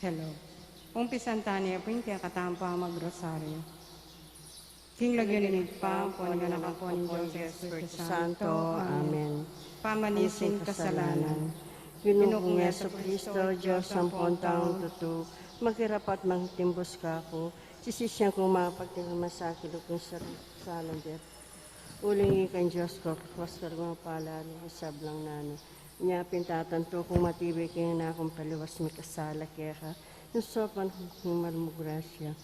Hello. Umpisan tani po yung kaya katampa magrosaryo. King lagyan pa, puan nga nakapon ng Diyos Espiritu Santo. Amen. Pamanisin kasalanan. Ginugong Yeso Kristo, Diyos ang pontang tutu, maghirap at magtimbos ka ako, sisisyan kong mapagtingin sa akin kung salang Diyos. Uling ikan Diyos ko, kapastor mga pala, sablang nano. Niya pintatanto kung matibay kayo na akong paliwas may kasala kaya ka. Yung sopan kong malumugrasya,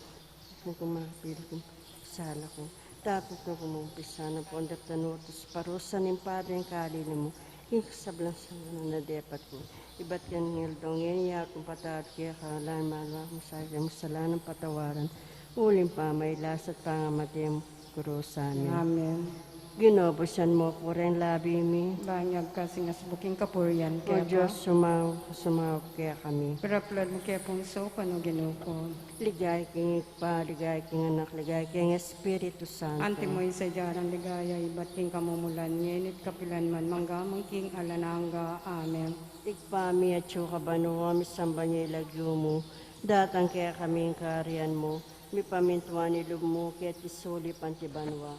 kung mapili kong sala ko. Tapos na kumumpisa na po ang daptanutos parusan ng Padre ang kalili mo. Yung kasablang sa mga nadepat ko. Iba't yan ngildong yan iya kung patawad kaya kalaan malawa mo sa akin. Masala ng patawaran. Uling pa may lasat pangamatay ang kurusan. Amen. Ginobusan mo po rin labi mi. Banyag kasi nga sa buking kapuryan. O Diyos, sumaw kaya kami. Peraplad mo kaya pong so, kano ginukon. Ligay king ikpa, ligay king anak, ligay king Espiritu Santo. Ante mo isa jarang ligaya, iba't king kamumulan, ngenit kapilan man, manggamang king alananga. Amen. Ikpami at suka banuwa, misamba niya ilagyo mo. Datang kaya kami ang kariyan mo. Mi pamintuan ilog mo, kaya tisuli pantibanwa.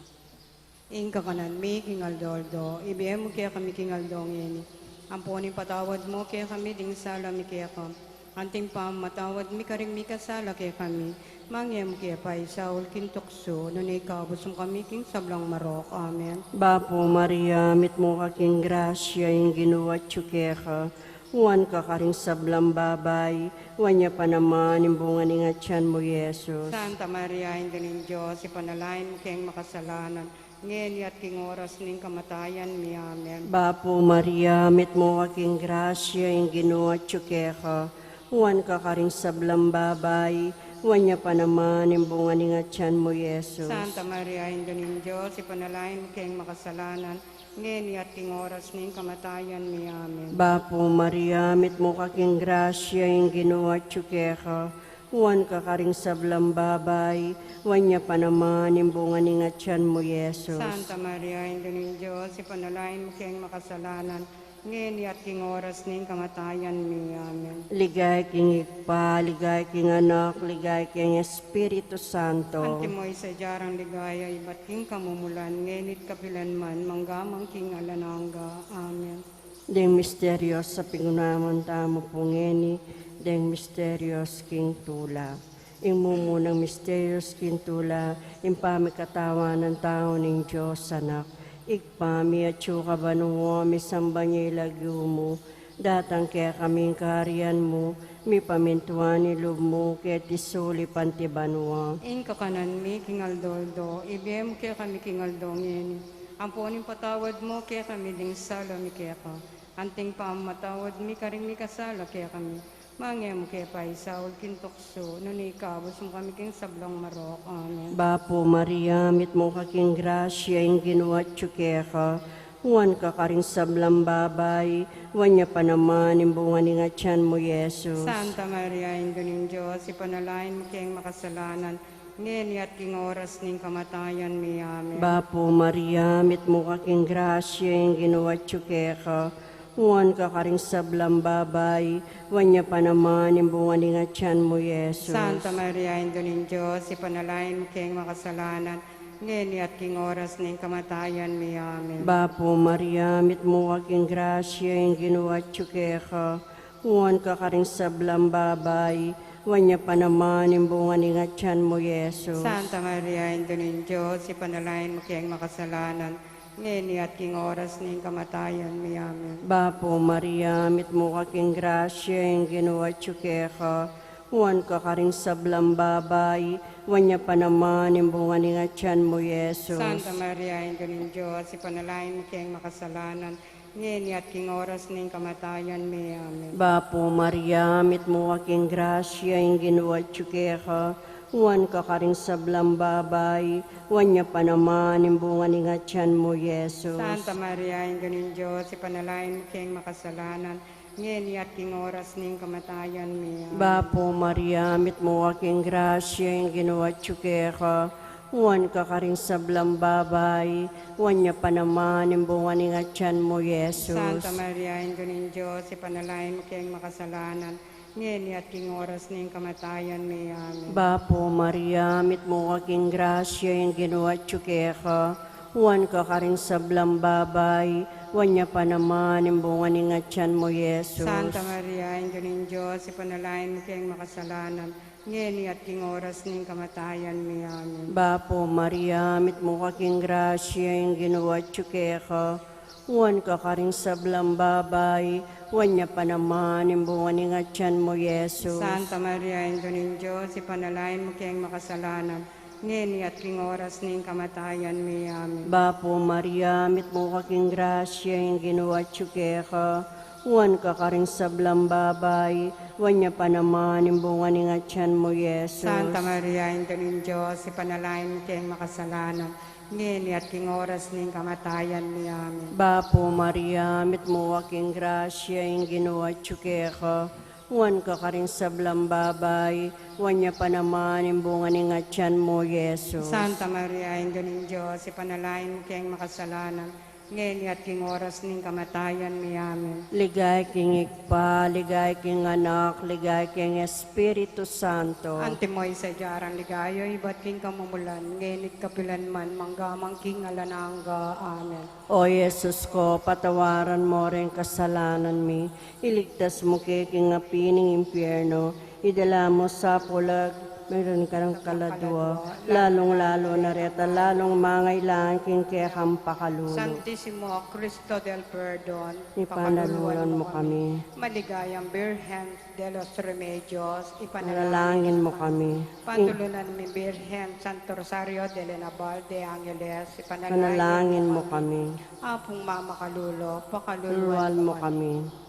Ingka kanan mi, king aldoldo, ibigay mo kaya kami king aldong yun. Ampunin patawad mo kaya kami, ding sala mi kaya ka. Anting pa matawad mi karing mi kasala kaya kami. Mangyam kaya pa isaul kintokso, nun ikabos mo kami king sablang marok. Amen. Bapo Maria, mit mo kaking grasya, yung ginuwa tsuke ka. Uwan ka karing sablang babay, uwan niya pa naman, yung bunga ni nga tiyan mo, Yesus. Santa Maria, hindi ng Diyos, ipanalain mo kayong makasalanan. Ngayon at king oras ning kamatayan mi. Amen. Bapo Maria, mit mo kaking grasya, yung ginuwa tsuke ka. Uwan ka karing sablang babay, uwan niya pa naman, yung bunga ni nga tiyan mo, Yesus. Santa Maria, hindi ng Diyos, ipanalain mo kayong makasalanan. Ngayon at king oras ning kamatayan mi. Amen. Bapo Maria, mit mo kaking grasya, yung ginuwa tsuke ka. Uwan ka karing sablang babay, uwan niya pa naman, yung bunga ni nga tiyan mo, Yesus. Santa Maria, hindi ng Diyos, ipanalain mo kayong makasalanan. Ngayon at king oras ning kamatayan mi. Amen. Ligay king ikpa, ligay king anak, ligay king Espiritu Santo. Ante mo isa jarang ligaya, iba't king kamumulan, ngenit kapilan man, manggamang king alananga. Amen. Deng misterios sa pingunaman tamo pungeni, deng misterios king tula. Imumunang misterios king tula, impamikatawan ng tao ng Diyos anak. Ikpami at suka banuwa, misamba niya ilagyo mo. Datang kaya kaming kaharian mo, mi pamintuan ilog mo, kaya tisuli pantibanwa. Ingka kanan mi, king aldoldo, ibigay mo kaya kami king aldong yun. Ampunin patawad mo kaya kami ding sala mi kaya ka. Anting pa matawad mi karing mi kasala kaya kami. Mangyam kaya pa isaul kintokso, nun ikabos mo kami king sablang marok. Amen. Bapo Maria, mit mo kaking grasya, yung ginuwa tsuke ka. Uwan ka karing sablang babay, uwan niya pa naman, yung bunga ni nga tiyan mo, Yesus. Santa Maria, Inggo ng Diyos, ipanalain mo kayong makasalanan. Ngayon at king oras ning kamatayan mi. Amen. Bapo Maria, mit mo kaking grasya, yung ginuwa tsuke ka. Uwan ka karing sablang babay, uwan niya pa naman, yung bunga ni nga tiyan mo, Yesus. Santa Maria, Inggo ng Diyos, ipanalain mo kayong makasalanan. Ngayon at king oras ning kamatayan mi. Amen. Bapo Maria, mit mo kaking grasya, yung ginuwa tsuke ka. Uwan ka karing sablang babay, uwan niya pa naman, yung bunga ni nga tiyan mo, Yesus. Santa Maria, Inggo ng Diyos, ipanalain mo kayong makasalanan. Ngayon at king oras ning kamatayan mi. Amen. Bapo Maria, mit mo kaking grasya, yung ginuwa tsuke ka. Uwan ka karing sablang babay, uwan niya pa naman, yung bunga ni nga tiyan mo, Yesus. Santa Maria, Inggo ng Diyos, ipanalain mo kayong makasalanan. Ngayon at king oras ning kamatayan mi. Amen. Bapo Maria, mit mo kaking grasya, yung ginuwa tsuke ka. Uwan ka karing sablang babay, uwan niya pa naman, yung bunga ni nga tiyan mo, Yesus. Santa Maria, Inggo ng Diyos, ipanalain mo kayong makasalanan. Ngayon at king oras ning kamatayan mi. Amen. Bapo Maria, mit mo kaking grasya, yung ginuwa tsuke ka. Uwan ka karing sablang babay, uwan niya pa naman, yung bunga ni nga tiyan mo, Yesus. Santa Maria, Inggo ng Diyos, ipanalain mo kayong makasalanan. ngeni at king oras ning kamatayan mi. Amen. Bapo Maria, mit mo kaking grasya yung ginawa tsukeka, huwan ka ka rin sa blambabay, wanya pa naman yung bunga ni ngatyan mo, Yesus. Santa Maria, Ingyo ng Diyos, ipanalain mo kayong makasalanan, ngeni at king oras ning kamatayan mi. Amen. Bapo Maria, mit mo kaking grasya yung ginawa tsukeka, huwan ka ka rin sa blambabay, wanya pa naman yung bunga ni ngatyan mo, Yesus. Santa Maria, Ingyo ng Diyos, ipanalain mo kayong makasalanan, ngeni at king oras ning kamatayan mi. Amen. Bapo Maria, mit mo kaking grasya yung ginawa tsukeka, huwan ka ka rin sa blambabay, wanya pa naman yung bunga ni ngatyan mo, Yesus. Santa Maria, Ingyo ng Diyos, ipanalain mo kayong makasalanan, ngeni at king oras ning kamatayan mi. Amen. Bapo Maria, mit mo kaking grasya yung ginawa tsukeka, huwan ka ka rin sa blambabay, wanya pa naman yung bunga ni ngatyan mo, Yesus. Santa Maria, Ingyo ng Diyos, ipanalain mo kayong makasalanan, ngeni at king oras ning kamatayan mi. Amen. Ligay king ikpa, ligay king anak, ligay king Espiritu Santo. Antimoy sa jarang ligayo, iba't king kamumulan, ngenit kapilan man, manggamang king alananga. Amen. O Yesus ko, patawaran mo rin kasalanan mi, iligtas mo kay king apining impyerno, idala mo sa pulag, meron ka ng kaladwa, lalong-lalo na reta, lalong mangailangan king kekang pakalulo. Santissimo Cristo del Perdon, Ipanalunan mo kami, Maligayang Birhen de los Remedios, panalangin mo kami, Pantulunan mi Birhen, Santo Rosario de Lenabal de Angeles, panalangin mo kami, Apong Mama Kalulo, tulwal pakaluluan mo kami.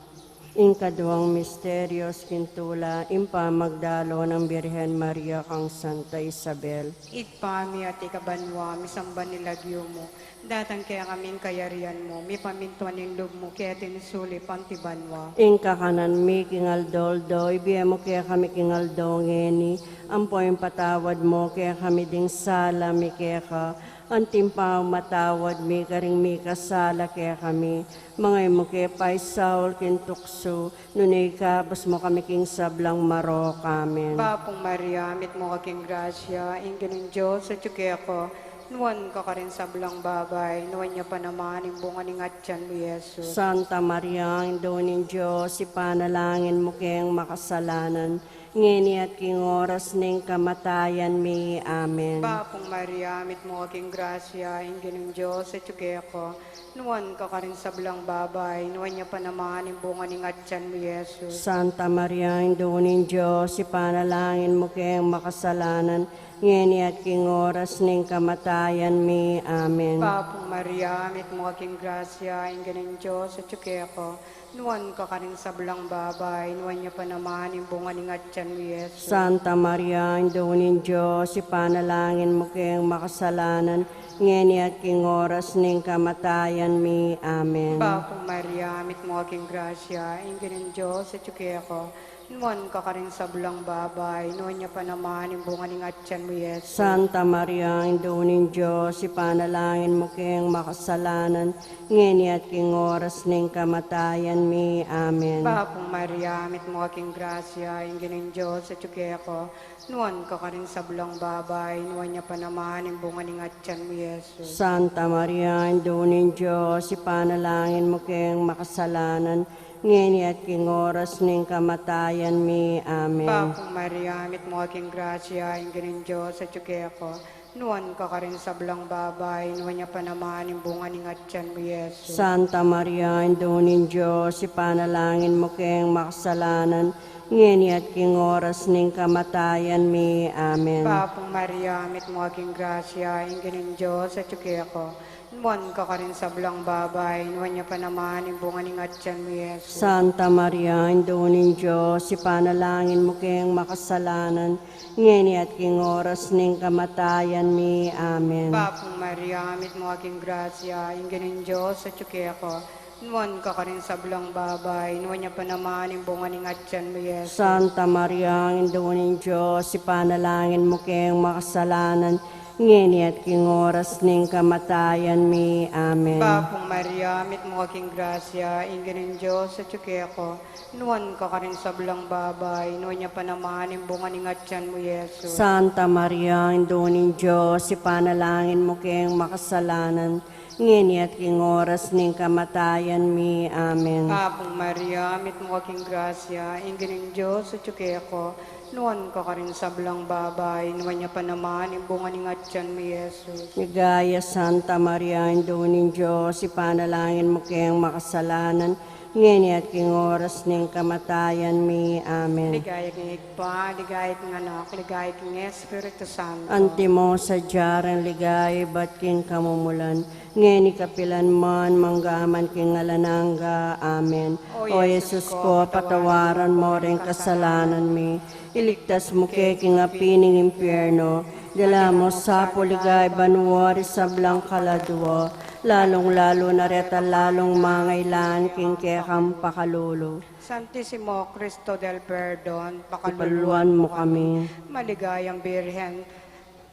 Ikaduhang misteryos kintula, impamagdalo ng Birhen Maria kang Santa Isabel. Itpami at ikabanwa, misamba nilagyo mo, datang kaya kaming kayarian mo, mi pamintuan ng loob mo, kaya tinisuli pantibanwa. Inka kanan mi kingaldoldo, ibiya mo kaya kami kingaldo ngeni, ampoy patawad mo kaya kami ding sala mi kaya ka, antimpaw matawad mi karing mi kasala kaya kami, mga mo kaya pay Saul kintukso, nunay kabas mo kami king sablang marok, amen. Bapong Maria, mit mo kaking grasya, ingin ng Diyos sa tsuke ako, nuwan ka rin sa blang babay, nuwan niya pa naman yung bunga ng atyan mo, Yesus. Santa Maria, ang doon ng Diyos, ipanalangin mo kayang makasalanan, ngeni at king oras ng kamatayan mi, amen. Bapong Maria, mit mo kaking grasya, ingin ng Diyos sa tsuke ako, nuwan ka rin sa blang babay, nuwan niya pa naman yung bunga ng atyan mo, Yesus. Santa Maria, ang doon ng Diyos, ipanalangin mo kayang makasalanan, ngeni at king oras ng kamatayan mi, amen. Bapong Maria, mit mo kaking grasya, ingin ng Diyos sa tsuke ako, nuwan ka rin sa blang babay, nuwan niya pa naman yung bunga ng atyan mo, Yesus. Santa Maria, ang doon ng Diyos, ipanalangin mo kayang makasalanan, ngeni at king oras ng kamatayan mi, amen. Bapong Maria, mit mo aking grasya, ingin ng Diyos sa tsuke ako, nuwan ka rin sa blang babay, nuwan niya pa naman yung bunga ng atyan mo, Yesus. Santa Maria, ang doon ng Diyos, ipanalangin mo kayang makasalanan, ngeni at king oras ng kamatayan mi, amen. Bapong Maria, mit mo aking grasya, ingin ng Diyos sa tsuke ako, nuwan ka rin sa blang babay, nuwan niya pa naman yung bunga ng atyan mo, Yesus. Santa Maria, ang doon ng Diyos, ipanalangin mo kayang makasalanan, ngeni at king oras ng kamatayan mi, amen. Bapong Maria, mit mo aking grasya, ingin ng Diyos sa tsuke ako, nuwan ka rin sa blang babay, nuwan niya pa naman yung bunga ng atyan mo, Yesus. Santa Maria, ang doon ng Diyos, ipanalangin mo kayang makasalanan, ngeni at king oras ng kamatayan mi, amen. Bapong Maria, mit mo aking grasya, ingin ng Diyos sa tsuke ako, nuwan ka rin sa blang babay, nuwan niya pa naman yung bunga ng atyan mo, Yesus. Santa Maria, ang doon ng Diyos, ipanalangin mo kayang makasalanan, ngeni at king oras ng kamatayan mi, amen. Bapong Maria, mit mo aking grasya, ingin ng Diyos sa tsuke ako, nuwan ka rin sa blang babay, nuwan niya pa naman yung bunga ng atyan mo, Yesus. Santa Maria, ang doon ng Diyos, ipanalangin mo kayang makasalanan, ngeni at king oras ning kamatayan mi. Amen. Bapong Maria, mit mo aking grasya, ingin ng Diyos sa tsuke ako. Nuwan ka rin sa blang babay, nuwan niya pa naman yung bunga ni ngatyan mo, Yesus. Santa Maria, Indunin Diyos, ipanalangin mo kayong makasalanan, ngeni at king oras ning kamatayan mi. Amen. Bapong Maria, mit mo aking grasya, ingin ng Diyos sa tsuke ako. Nuwan ka rin sa blang babay, nuwan niya pa naman yung bunga ni ngatyan mo, Yesus. Ligaya Santa Maria, Indunin Diyos, ipanalangin mo kayong makasalanan, ngeni at king oras ning kamatayan mi. Amen. Ligaya kang Igpa, ligaya kang anak, ligaya kang Espiritu Santo. Antimo sa diyarang ligay, ba't king kamumulan, ngeni kapilan man, manggaman king alananga. Amen. O Jesus ko, patawaran mo rin kasalanan mi, iligtas mo kay king apining impyerno, dala mo sa puligay banwari sa blang kaladwa, lalong-lalo na reta lalong mangailan king kekang pakalulo. Santissimo Cristo del Perdon, Ipaluan mo kami. Maligayang Birhen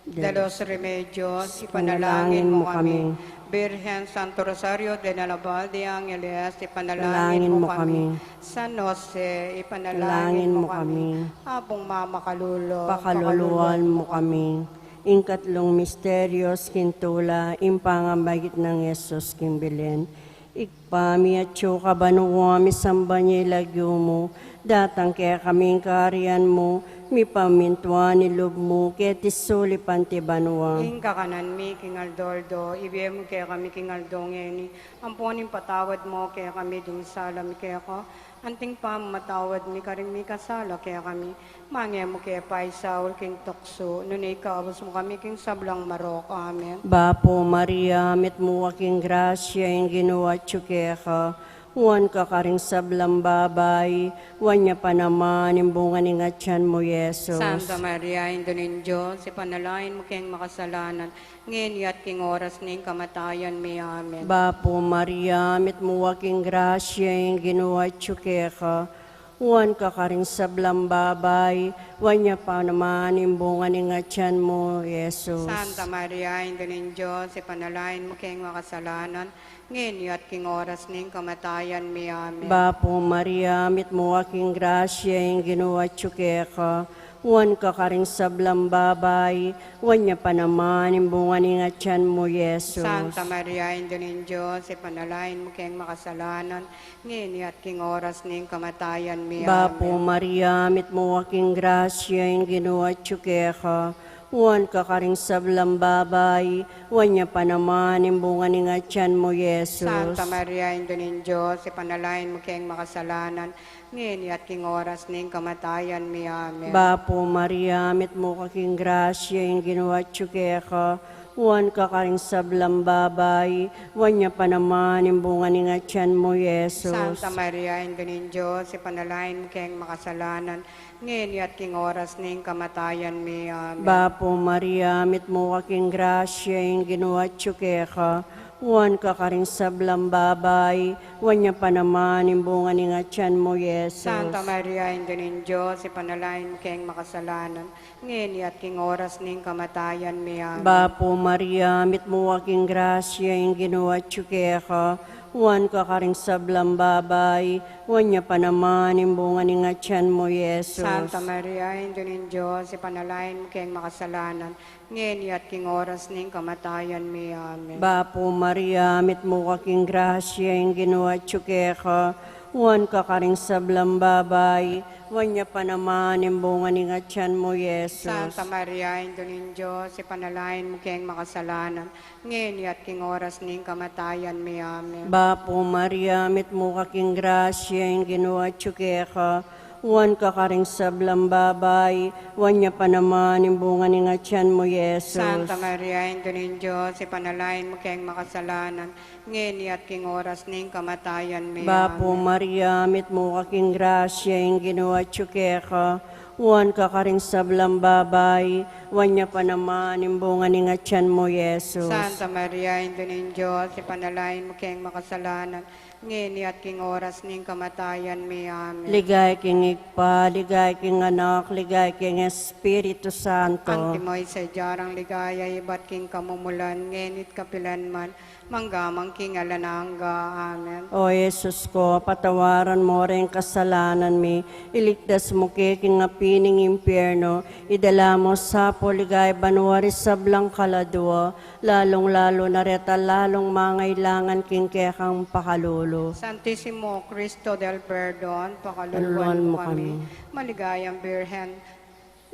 de los Remedios, Ipanalangin ipanalangin mo mo kami. kami. Birhen Santo Rosario de Nalabal de Angeles, Ipanalangin ipanalangin mo mo kami. kami. San Jose, Ipanalangin ipanalangin mo mo kami. kami. Apong Mama Kalulo, Pakaluluan mo kami. Ingkatlong misteryos kintula, impangambagit ng Yesus kimbilin. Ikpami at syuka banuwami sambanya ilagyo mo, datang kaya kaming kariyan mo, mi pamintuan ilub mo, ketisuli panti banuwa. Ingka kanan mi, King Aldoldo, ibigay mo kaya kami, King Aldongeni. Ampunin patawad mo kaya kami ding salam kaya ko. Anting pa matawad mi karing mi kasala kaya kami. Mangya mo kaya paisaul, King Tokso. Nunay kaabos mo kami, King Sablang Marok. Amen. Bapo Maria, mit mo aking grasya, yung ginawa tsuke ka. Huwan ka karing sablang babay, huwan niya pa naman yung bunga ni ngatyan mo, Yesus. Santa Maria, Indonin Diyos, ipanalain mo kayong makasalanan, ngayon at king oras ng kamatayan may. Amen. Bapo Maria, mit mo aking grasya, yung ginawa tsuke ka. Huwan ka karing sablang babay, huwan niya pa naman yung bunga ni ngatyan mo, Yesus. Santa Maria, Indonin Diyos, ipanalain mo kayong makasalanan, ngayon at king oras ng kamatayan may. Amen. Bapo Maria, mit mo aking grasya, yung ginawa tsuke ka. Huwan ka karing sablang babay, huwan niya pa naman yung bunga ni ngatyan mo, Yesus. Santa Maria, Indonin Diyos, ipanalain mo kayong makasalanan, ngayon at king oras ng kamatayan may. Bapo Amen. Maria, mit mo aking grasya, yung ginawa tsuke ka. Huwan ka karing sablang babay, huwan niya pa naman yung bunga ni ngatyan mo, Yesus. Santa Maria, Indonin Diyos, ipanalain mo kayong makasalanan, ngayon at king oras ng kamatayan may. Amen. Bapo Maria, mit mo aking grasya, yung ginawa tsuke ka. Huwan ka karing sablang babay, huwan niya pa naman yung bunga ni ngatyan mo, Yesus. Santa Maria, Indonin Diyos, ipanalain mo kayong makasalanan, ngayon at king oras ng kamatayan may. Amen. Bapo Maria, mit mo aking grasya, yung ginawa tsuke ka. Huwan ka karing sablang babay, huwan niya pa naman yung bunga ni ngatyan mo, Yesus. Santa Maria, Indonin Diyos, ipanalain mo kayong makasalanan, ngayon at king oras ng kamatayan may. Amen. Bapo Maria, mit mo aking grasya, yung ginawa tsuke ka. Huwan ka karing sablang babay, huwan niya pa naman yung bunga ni ngatyan mo, Yesus. Santa Maria, Indonin Diyos, ipanalain mo kayong makasalanan, ngayon at king oras ng kamatayan may. Amen. Bapo Maria, mit mo aking grasya, yung ginawa tsuke ka. Huwan ka karing sablang babay, huwan niya pa naman yung bunga ni ngatyan mo, Yesus. Santa Maria, Indonin Diyos, ipanalain mo kayong makasalanan, ngayon at king oras ng kamatayan may. Amen. Bapo Maria, mit mo aking grasya, yung ginawa tsuke ka. Huwan ka karing sablang babay, huwan niya pa naman yung bunga ni ngatyan mo, Yesus. Santa Maria, Indonin Diyos, ipanalain mo kayong makasalanan, ngayon at king oras ng kamatayan may. Bapo Amen. Maria, mit mo aking grasya, yung ginawa tsuke ka. Huwan ka karing sablang babay, Wanya pa naman, imbunga ni nga tiyan mo, Yesus. Santa Maria, Ina ng Diyos, ipanalangin mo kayong makasalanan, ngeni at king oras ning kamatayan mi. Amen. Ligay king ikpa, ligay king anak, ligay king Espiritu Santo. Antimoy sa jarang ligaya, ibat king kamumulan, ngenit kapilan man, manggamang king alanangga. Amen. O Yesus ko, patawaran mo rin kasalanan mi, iligtas mo king apining impyerno, idala mo sa poligay banwari sa blang kaladwa, lalong-lalo na reta lalong mangailangan king kekang pakalulo. Santissimo Cristo del Perdon, Panuluan pakaluluan mo mo kami. kami. Maligayang Birhen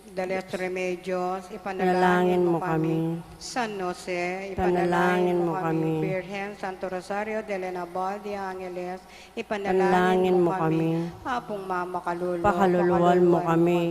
de los Remedios, Panalangin ipanalangin mo mo kami. kami. San Jose, Panalangin ipanalangin mo mo kami. kami. Birhen, Santo Rosario de la Naval de Angeles, Panalangin ipanalangin mo mo kami. kami. Apong Mama Kalulo, Pakaluluan mo kami.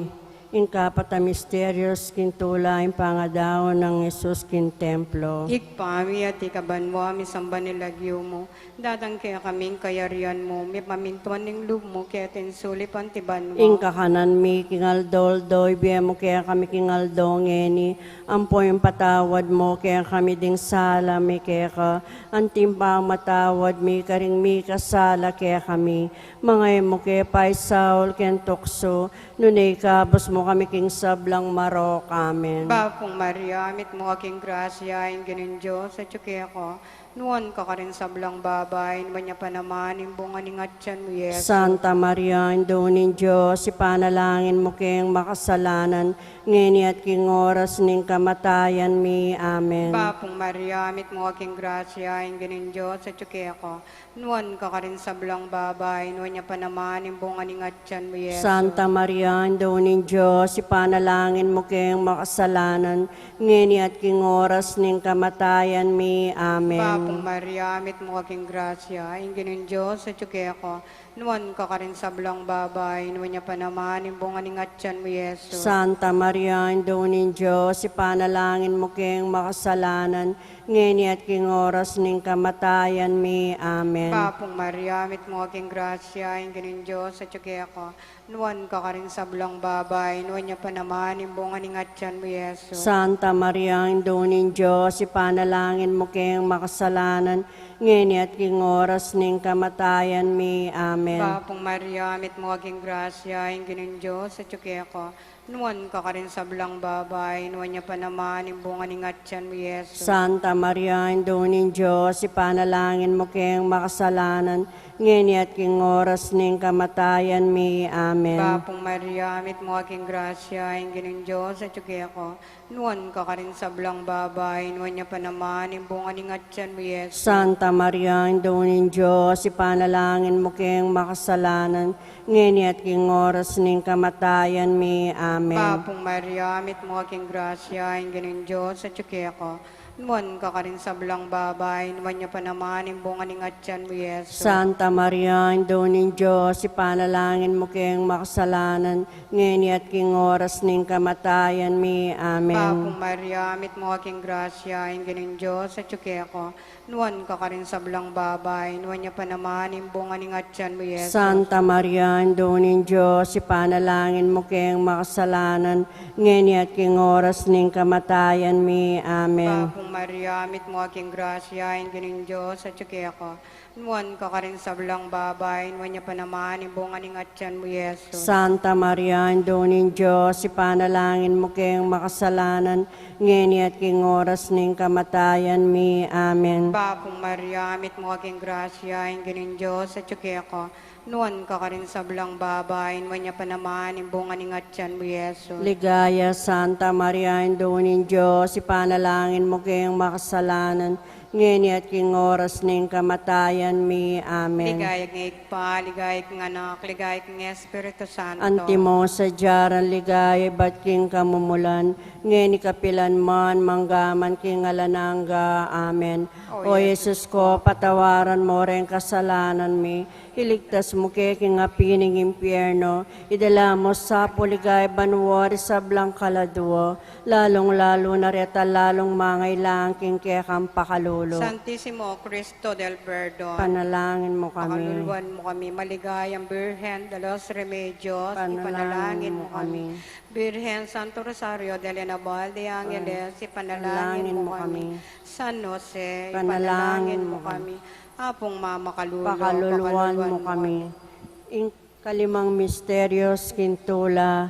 Ingkapata misterios kintula ang pangadaon ng Jesus kin templo. Ikpami at ikaban mo, misamba nilagyo mo. Dadang kaya kaming kayarian mo, may pamintuan ng loob mo, kaya tinsulipan tiban mo. Ingka kanan mi kingaldoldoy, biya mo kaya kami kingaldongeni, ampo yung patawad mo, kaya kami ding sala mi kaya ka, antimbang matawad mi, karing mi kasala kaya kami, mga mo kaya pay Saul, kaya tukso, nunay kabos mo kami king sablang marok, amen. Bapong Maria, amit mo aking grasya, ang ganin Diyos, at yuki ako, nuwan ka rin sa blang babay, niya pa naman, imbunga ni ngatyan mo, yes. Santa Maria, Indunin Diyos, ipanalangin mo kayong makasalanan, ngeni at king oras ning kamatayan mi, amen. Bapong Maria, amit mo aking grasya, ang ganin Diyos, at yuki ako, nuwan ka rin sa blang babay, niya pa naman, imbunga ni ngatyan mo, yes. Santa Maria, Indunin Diyos, ipanalangin mo kayong makasalanan, ngeni at king oras ning kamatayan mi, amen. Bapong Maria, amit mo aking grasya, ang ganin Diyos, at yuki ako, nuwan ka rin sa blang babay, niya pa naman, imbunga ni ngatyan mo, yes. Santa Maria, Indunin Diyos, ipanalangin mo kayong makasalanan, ngeni at king oras ning kamatayan mi, amen. Bapong Maria, amit mo aking grasya, ang ganin Diyos, at yuki ako, nuwan ka rin sa blang babay, nuwan niya pa naman, imbunga ni ngatyan mo, Yesu. Santa Maria, Indunin Diyos, ipanalangin mo kayong makasalanan, ngeni at king oras ning kamatayan mi, amen. Bapong Maria, amit mo aking grasya, ang ganin Diyos, at yuki ako, nuwan ka rin sa blang babay, nuwan niya pa naman, imbunga ni ngatyan mo, Yesu. Santa Maria, Indunin Diyos, ipanalangin mo kayong makasalanan, ngeni at king oras ning kamatayan mi, amen. Bapong Maria, amit mo aking grasya, ang ganin Diyos, at yuki ako, nuwan ka rin sa blang babay, nuwan niya pa naman, imbunga ni ngatyan mo, Yesu. Santa Maria, Indunin Diyos, ipanalangin mo kayong makasalanan, ngeni at king oras ning kamatayan mi, amen. Bapong Maria, amit mo aking grasya, ang ganin Diyos, at yuki ako, nuwan ka rin sa blang babay, nuwan niya pa naman, imbunga ni ngatyan mo, Yesu. Santa Maria, Indunin Diyos, ipanalangin mo kayong makasalanan, ngeni at king oras ning kamatayan mi, amen. Bapong Maria, amit mo aking grasya, ang ganin Diyos, at yuki ako, nuwan ka rin sa blang babay, nuwan niya pa naman, imbunga ni ngatyan mo, Yesu. Santa Maria, Indunin Diyos, ipanalangin mo kayong makasalanan, ngeni at king oras ning kamatayan mi, amen. Bapong Maria, amit mo aking grasya, ang ganin Diyos, at yuki ako, nuwan ka rin sa blang babay, nuwan niya pa naman, imbunga ni ngatyan mo, Yesu. Santa Maria, Indunin Diyos, ipanalangin mo kayong makasalanan, ngeni at king oras ning kamatayan mi, amen. Bapong Maria, amit mo aking grasya, ang ganin Diyos, at yuki ako, nuwan ka rin sa blang babay, nuwan niya pa naman, imbunga ni ngatyan mo, Yesu. Ligaya, Santa Maria, Indunin Diyos, ipanalangin mo kayong makasalanan, ngeni at king oras ning kamatayan mi, amen. Ligayag ng ikpa, ligayag ng anak, ligayag ng Espiritu Santo. Antimo sa jaran ligaya, bat king kamumulan, ngeni kapilan man, manggaman king alanangga, amen. O Jesus ko, patawaran mo rin kasalanan mi, iligtas mo king apining impyerno, idala mo sa puligay banwari sa blang kaladwa, lalong-lalo na reta lalong mangailang king kekang pakalulo. pakalulu. Santisimo Cristo del Perdón, Panalangin mo kami. pakaluluan mo kami. Maligayang Birhen de los Remedios, ipanalangin mo kami. Birhen Santo Rosario de Lenabal de Angeles, ipanalangin mo kami. San Jose, ipanalangin mo kami. Apong Mama Kalulo, Pakaluluan mo kami. In kalimang misteryos kintula,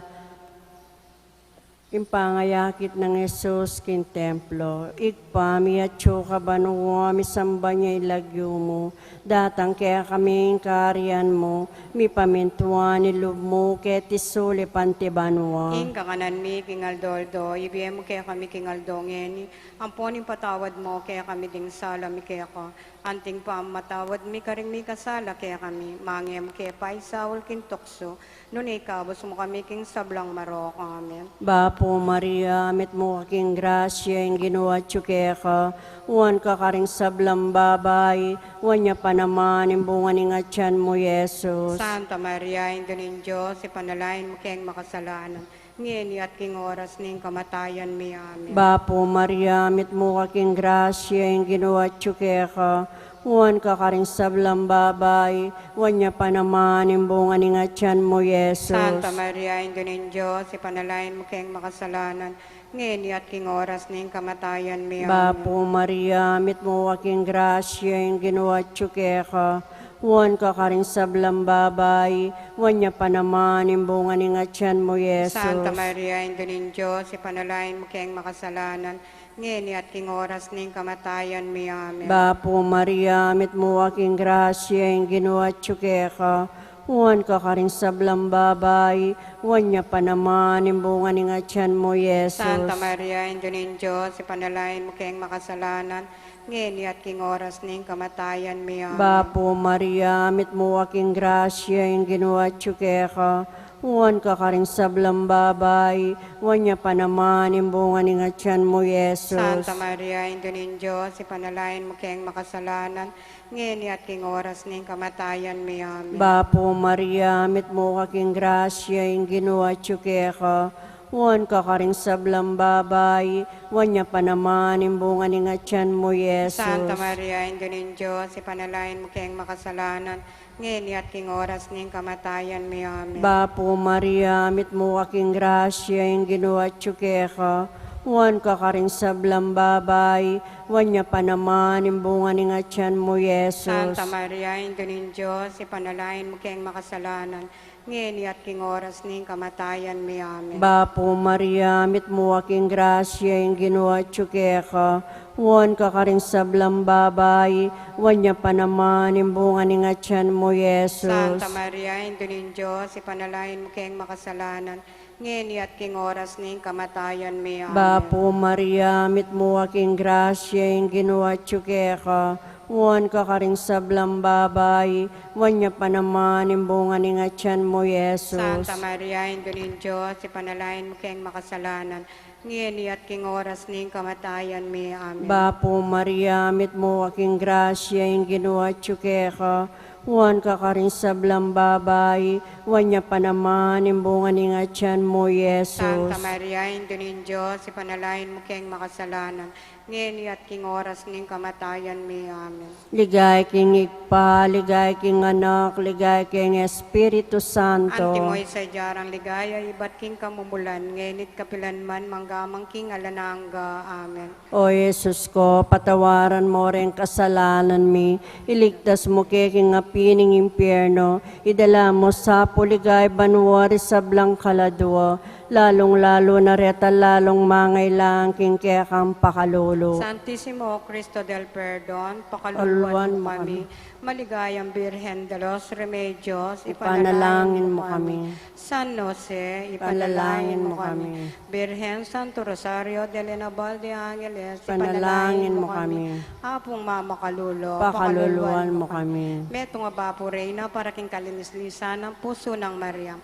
impangayakit ng Jesus kin templo, igpami at tsuka banuwa, misamba niya ilagyo mo, datang kaya kaming kariyan mo, mi pamintuan ilub mo, ketisuli pantibanwa. Ing kakanan mi kingaldoldo, ibigay mo kaya kami kingaldongen, amponing patawad mo kaya kami ding sala mi kaya ka, anting pa matawad mi karing mi kasala kaya kami, mangem kaya pa isawal kintokso, nun ikabos mo kami king sablang marok, amen. Bapo Maria, mit mo kaking grasya, yung ginawa tsuke ka, uwan ka karing sablang babay, uwan niya pa naman, yung bunga ni nga tiyan mo, Yesus. Santa Maria, Indolin Diyos, ipanalain mo kayang makasalanan, ngeni at king oras ning kamatayan mi, amen. Bapo Maria, mit mo kaking grasya, yung ginawa tsuke ka, uwan ka karing sablang babay, uwan niya pa naman, yung bunga ni nga tiyan mo, Yesus. Santa Maria, Indolin Diyos, ipanalain mo kayang makasalanan, ngeni at king oras ning kamatayan mi, amen. Bapo Maria, mit mo kaking grasya, yung ginawa tsuke ka, uwan ka karing sablang babay, uwan niya pa naman, yung bunga ni nga tiyan mo, Yesus. Santa Maria, Indolin Diyos, ipanalain mo kayang makasalanan, ngeni at king oras ning kamatayan mi, amen. Bapo Maria, mit mo aking grasya, yung ginawa tsuke ka, uwan ka karing sablang babay, uwan niya pa naman, yung bunga ni nga tiyan mo, Yesus. Santa Maria, Indolin Diyos, ipanalain mo kayang makasalanan, ngeni at king oras ning kamatayan mi, amen. Bapo Maria, mit mo aking grasya, yung ginawa tsuke ka, uwan ka karing sablang babay, uwan niya pa naman, yung bunga ni nga tiyan mo, Yesus. Santa Maria, Indolin Diyos, ipanalain mo kayang makasalanan, ngeni at king oras ning kamatayan mi, amen. Bapo Maria, mit mo kaking grasya, yung ginawa tsuke ka, uwan ka karing sablang babay, uwan niya pa naman, yung bunga ni nga tiyan mo, Yesus. Santa Maria, Indolin Diyos, ipanalain mo kayang makasalanan, ngeni at king oras ning kamatayan mi, amen. Bapo Maria, mit mo kaking grasya, yung ginawa tsuke ka, uwan ka karing sablang babay, uwan niya pa naman, yung bunga ni nga tiyan mo, Yesus. Santa Maria, Indolin Diyos, ipanalain mo kayang makasalanan, ngeni at king oras ning kamatayan mi, amen. Bapo Maria, mit mo kaking grasya, yung ginawa tsuke ka, uwan ka karing sablang babay, uwan niya pa naman, yung bunga ni nga tiyan mo, Yesus. Santa Maria, Indolin Diyos, ipanalain mo kayang makasalanan, ngeni at king oras ning kamatayan mi, amen. Bapo Maria, mit mo kaking grasya, yung ginawa tsuke ka, uwan ka karing sablang babay, uwan niya pa naman, yung bunga ni nga tiyan mo, Yesus. Santa Maria, Indolin Diyos, ipanalain mo kayang makasalanan, ngeni at king oras ning kamatayan mi, amen. Bapo Maria, mit mo kaking grasya, yung ginawa tsuke ka, uwan ka karing sablang babay, uwan niya pa naman, yung bunga ni nga tiyan mo, Yesus. Santa Maria, Indolin Diyos, ipanalain mo kayang makasalanan, ngeni at king oras ning kamatayan mi, amen. Ligay king igpa, ligay king anak, ligay king Espiritu Santo. Antimoy sa jarang ligaya, ibat king kamumulan, ngenit kapilanman, manggamang king alananga, amen. O Jesus ko, patawaran mo rin kasalanan mi, iligtas mo king apining impyerno, idala mo sa puligay banwari sa blang kaladwa, lalong-lalo na reta lalong mangailangan king kekang pakalulu. Santisimo Cristo del Perdón, Alwan pakaluluan mo mo kami. Maligayang Birhen de los Remedios, Ipanalangin mo kami. San Jose, Ipanalangin ipanalangin mo mo kami. kami. Birhen Santo Rosario de Lenabal de Angeles, Ipanalangin mo kami. Apong Mama Kalulo, Pakaluluan mo kami. Meto nga ba po, Reyna, para king kalinislisan ng puso ng Maria.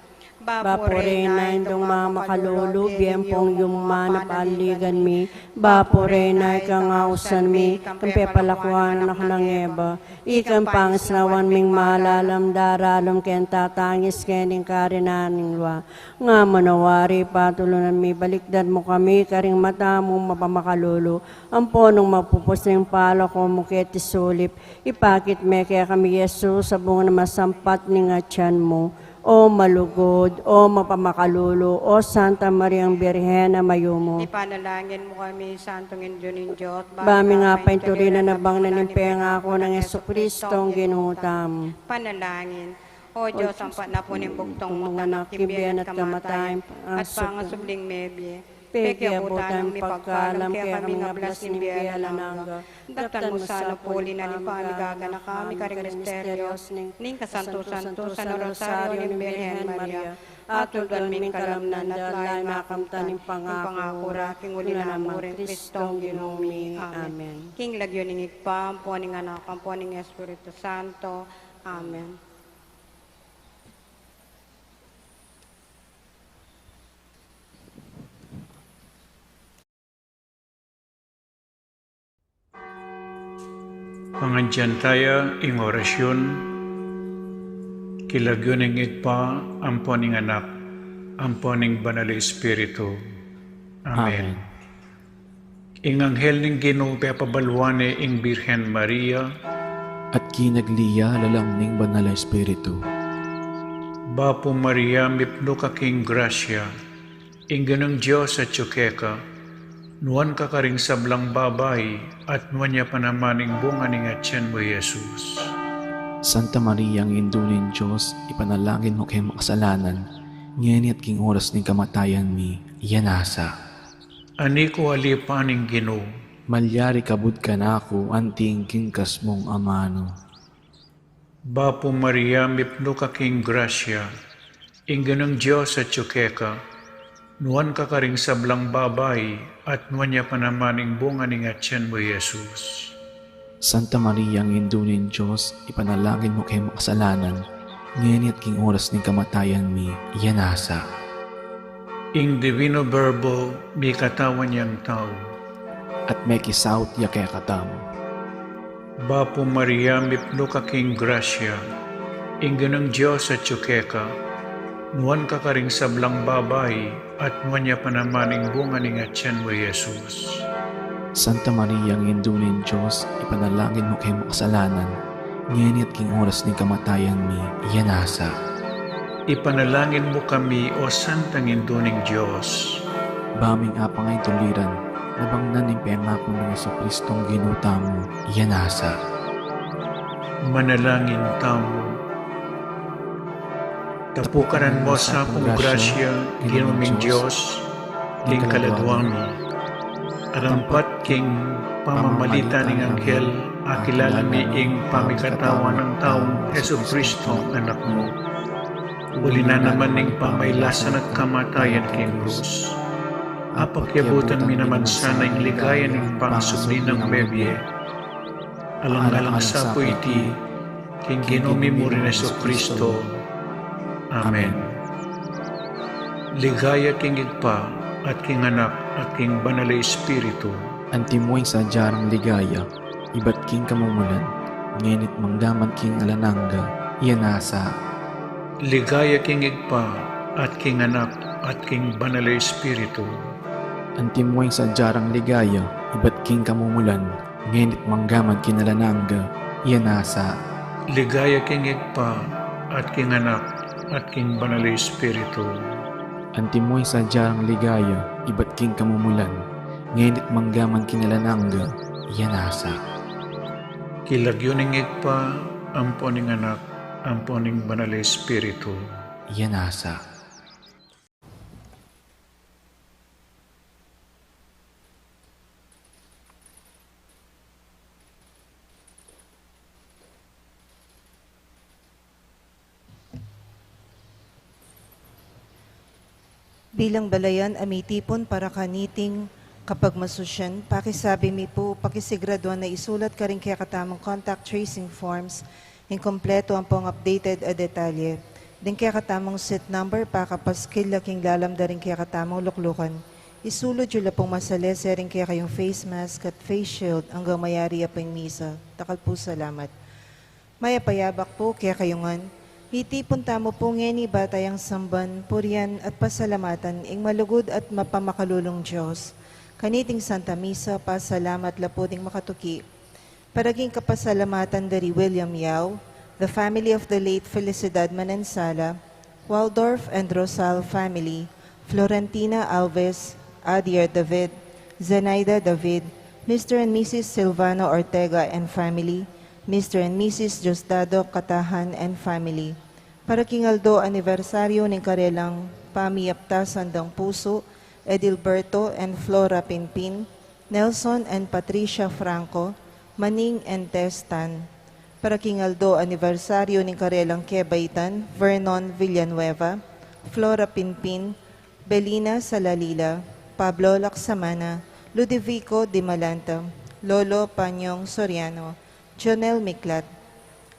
Bapore na indong mamakalulu, biempong yung manapaligan mi. Bapore na ikangausan mi, kampepalakuan anak ng eba. Ikang pangisnawan ming malalam, daralom ken tatangis kening karinaning lwa. Nga manawari patulunan mi, balikdan mo kami, karing mata mo mapamakalulu. Ang ponong mapupos ng pala ko muketi sulip. Ipakit me kaya kami Yesus, sa bunga na masampat ni nga tiyan mo. O malugod, o mapamakalulu, o Santa Mariang Birhen na mayumo. Ipanalangin mo kami, Santong Indyonin Diyos. Bami nga paintulina na bang nanimpenga ako ng Jesucristong ginutam. Panalangin. O Diyos, ang panapunin bugtong Mga mga nakibiyan at kamatayan, at pangasubling mebye. Peke abutan pagkalam, kaya kami nga blas ni Biyalananga. Daptan mo sa napuli na ni pamigaga na kami karing misterios, ning kasanto-santo sa Rosario ni Birhen Maria. At tuldan ming kalamnan at lain makamtan ng pangako, raking uli na namurin Kristong ginumi. Amen. King lagyo ning ikpa, ampo ning anak, ampo ning Espiritu Santo. Amen. Pangandyan tayo ing orasyon, kilagyo ning igpa, amponing anak, amponing banal na Espiritu. Amen. Ing anghel ning Ginoo pabalwane ing Birhen Maria, at kinagliya lalang ning banal na Espiritu. Bapo Maria, mipno ka king grasya, ing ganang Diyos at tsukeka, nuan ka karing sablang babay, at nuan niya panamaning bunga ning atyan mo, Jesus. Santa Maria, ang indunin Diyos, ipanalangin mo kay makasalanan, ngayon at king oras ning kamatayan mi, yanasa. Ani ko alipaning Ginoo, Malyari kabud ka na ako, anting kingkas mong amano. Bapo Maria, mipno ka king grasya, ing ganang Diyos at tsukeka, nuan ka karing sablang babay, at nuan niya panamaning bunga ning atyan mo, Jesus. Santa Maria, ang indunin Diyos, ipanalangin mo kay makasalanan, ngayon at king oras ning kamatayan mi, yanasa. Ing Divino Verbo, may katawan niyang tao. At may kisaut ya kaya katam. Bapo Maria, mipno ka king grasya, ing ganang Diyos at tsukeka, nuan ka karing sablang babay, at nuan niya panamaning bunga ning atyan mo, Jesus. Santa Maria, ang indunin Diyos, ipanalangin mo kay makasalanan, ngayon at king oras ning kamatayan mi, yanasa. Ipanalangin mo kami, O Santang Induning Diyos. Baming apangay tuliran, nabangnan ng pengako ng Jesucristong ginuta mo, yanasa. Manalangin tamo. Tapukaran mo sa akong grasya, ginuming Diyos, king kaladwang mo. Arampat king pamamalita ng anghel, akilala mi ing pamikatawan ng taong Jesucristo, anak mo. Uli na naman ning pamaylasan at kamatayan king krus. Apakyabutan mi naman sana ing ligaya ning pangsubli ng bebye. Alang-alang sa po iti, king ginumi mo rin Jesucristo. Amen. Ligaya king igpa, at king anak, at king banal na Espiritu. Antimuing sa jarang ligaya, iba't king kamumulan, ngenit mangdaman king alananga, yanasa. Ligaya king igpa, at king anak, at king banal na Espiritu. Antimuing sa jarang ligaya, iba't king kamumulan, ngenit manggaman kinalananga, yanasa. Ligaya king igpa, at king anak, at king banal na Espiritu. Antimoy sa jarang ligaya, iba't king kamumulan, ngenit manggaman kinalananga, yanasa. Kilagyo ning igpa, ampo ning anak, ampo ning banal na Espiritu. Yanasa. Bilang balayan, amitipon para kaniting kapag masusyan, pakisabi mi po, pakisigraduan na isulat ka rin kaya katamang contact tracing forms, inkompleto ang pong updated a detalye. Din kaya katamong seat number pa kapaskil laking lalamda rin kaya katamong luklukan. Isulod yun pong masalese rin kaya kayong face mask at face shield hanggang mayari apong misa. Takal po salamat. Maya payabak po kaya kayungan. Hitipon tamo po ngeni batayang samban, purian at pasalamatan ing malugod at mapamakalulong Diyos. Kaniting Santa Misa, pasalamat lapuding makatuki. Paraging kapasalamatan dari William Yao, the family of the late Felicidad Manansala, Waldorf and Rosal family, Florentina Alves, Adier David, Zenaida David, Mr. and Mrs. Silvano Ortega and family, Mr. and Mrs. Diosdado Katahan and family. Para kingaldo anibersaryo ng karelang pamiyapta sandang puso, Edilberto and Flora Pinpin, Nelson and Patricia Franco, Maning and Testan. Para kingaldo anibersaryo ng karelang Kebaitan, Vernon Villanueva, Flora Pinpin, Belina Salalila, Pablo Laksamana, Ludovico Di Malanta, Lolo Panyong Soriano, Jonel Miklat.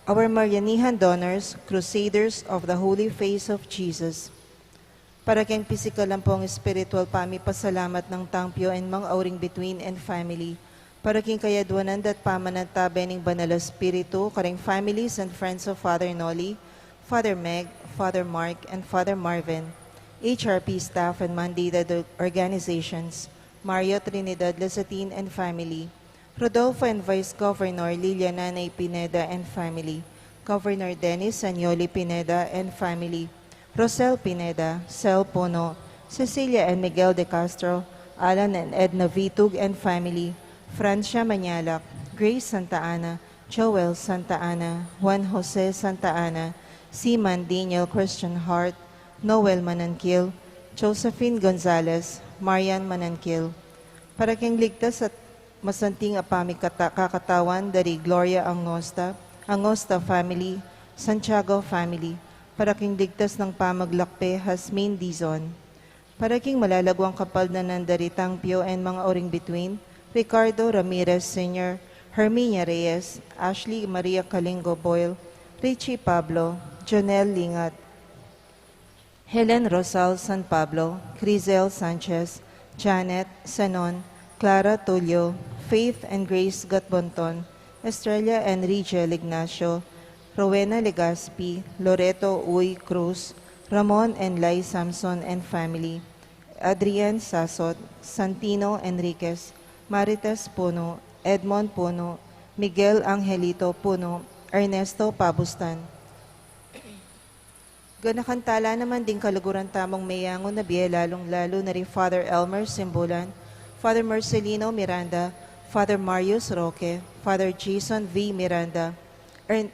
Our Marianihan donors, Crusaders of the Holy Face of Jesus. Para kang physical lang pong spiritual pami pasalamat ng tangpyo and mga auring between and family. Para king kayadwanan dat pamanantabe ng banal espiritu, karing families and friends of Father Noli, Father Meg, Father Mark, and Father Marvin, HRP staff and mandated organizations, Mario Trinidad Lasatin and family, Rodolfo and Vice Governor Liliana Nanay Pineda and family, Governor Dennis Anyoli Pineda and family, Rosel Pineda, Sel Puno, Cecilia and Miguel de Castro, Alan and Edna Vitug and family, Francia Manyalak, Grace Santa Ana, Joel Santa Ana, Juan Jose Santa Ana, Seaman Daniel Christian Hart, Noel Manankil, Josephine Gonzalez, Marian Manankil. Para kang ligtas at masanting apami kakatawan dari Gloria Angosta family, Santiago family, para king ligtas ng pamaglakpe Hasmin Dizon. Para king malalagwang kapal na nandari Tangpyo and mga oring between, Ricardo Ramirez Sr., Herminia Reyes, Ashley Maria Kalingo Boyle, Richie Pablo, Jonel Lingat, Helen Rosal San Pablo, Crizel Sanchez, Janet Sanon, Clara Tulio, Faith and Grace Gatbonton, Estrella and Rigel Ignacio, Rowena Legaspi, Loreto Uy Cruz, Ramon and Lai Samson and family, Adrian Sasot, Santino Enriquez, Marites Puno, Edmond Puno, Miguel Angelito Puno, Ernesto Pabustan. Ganakantala naman din kaluguran tamong mayangon na biye lalong-lalo na rin Father Elmer Simbulan, Father Marcelino Miranda, Father Marius Roque, Father Jason V. Miranda,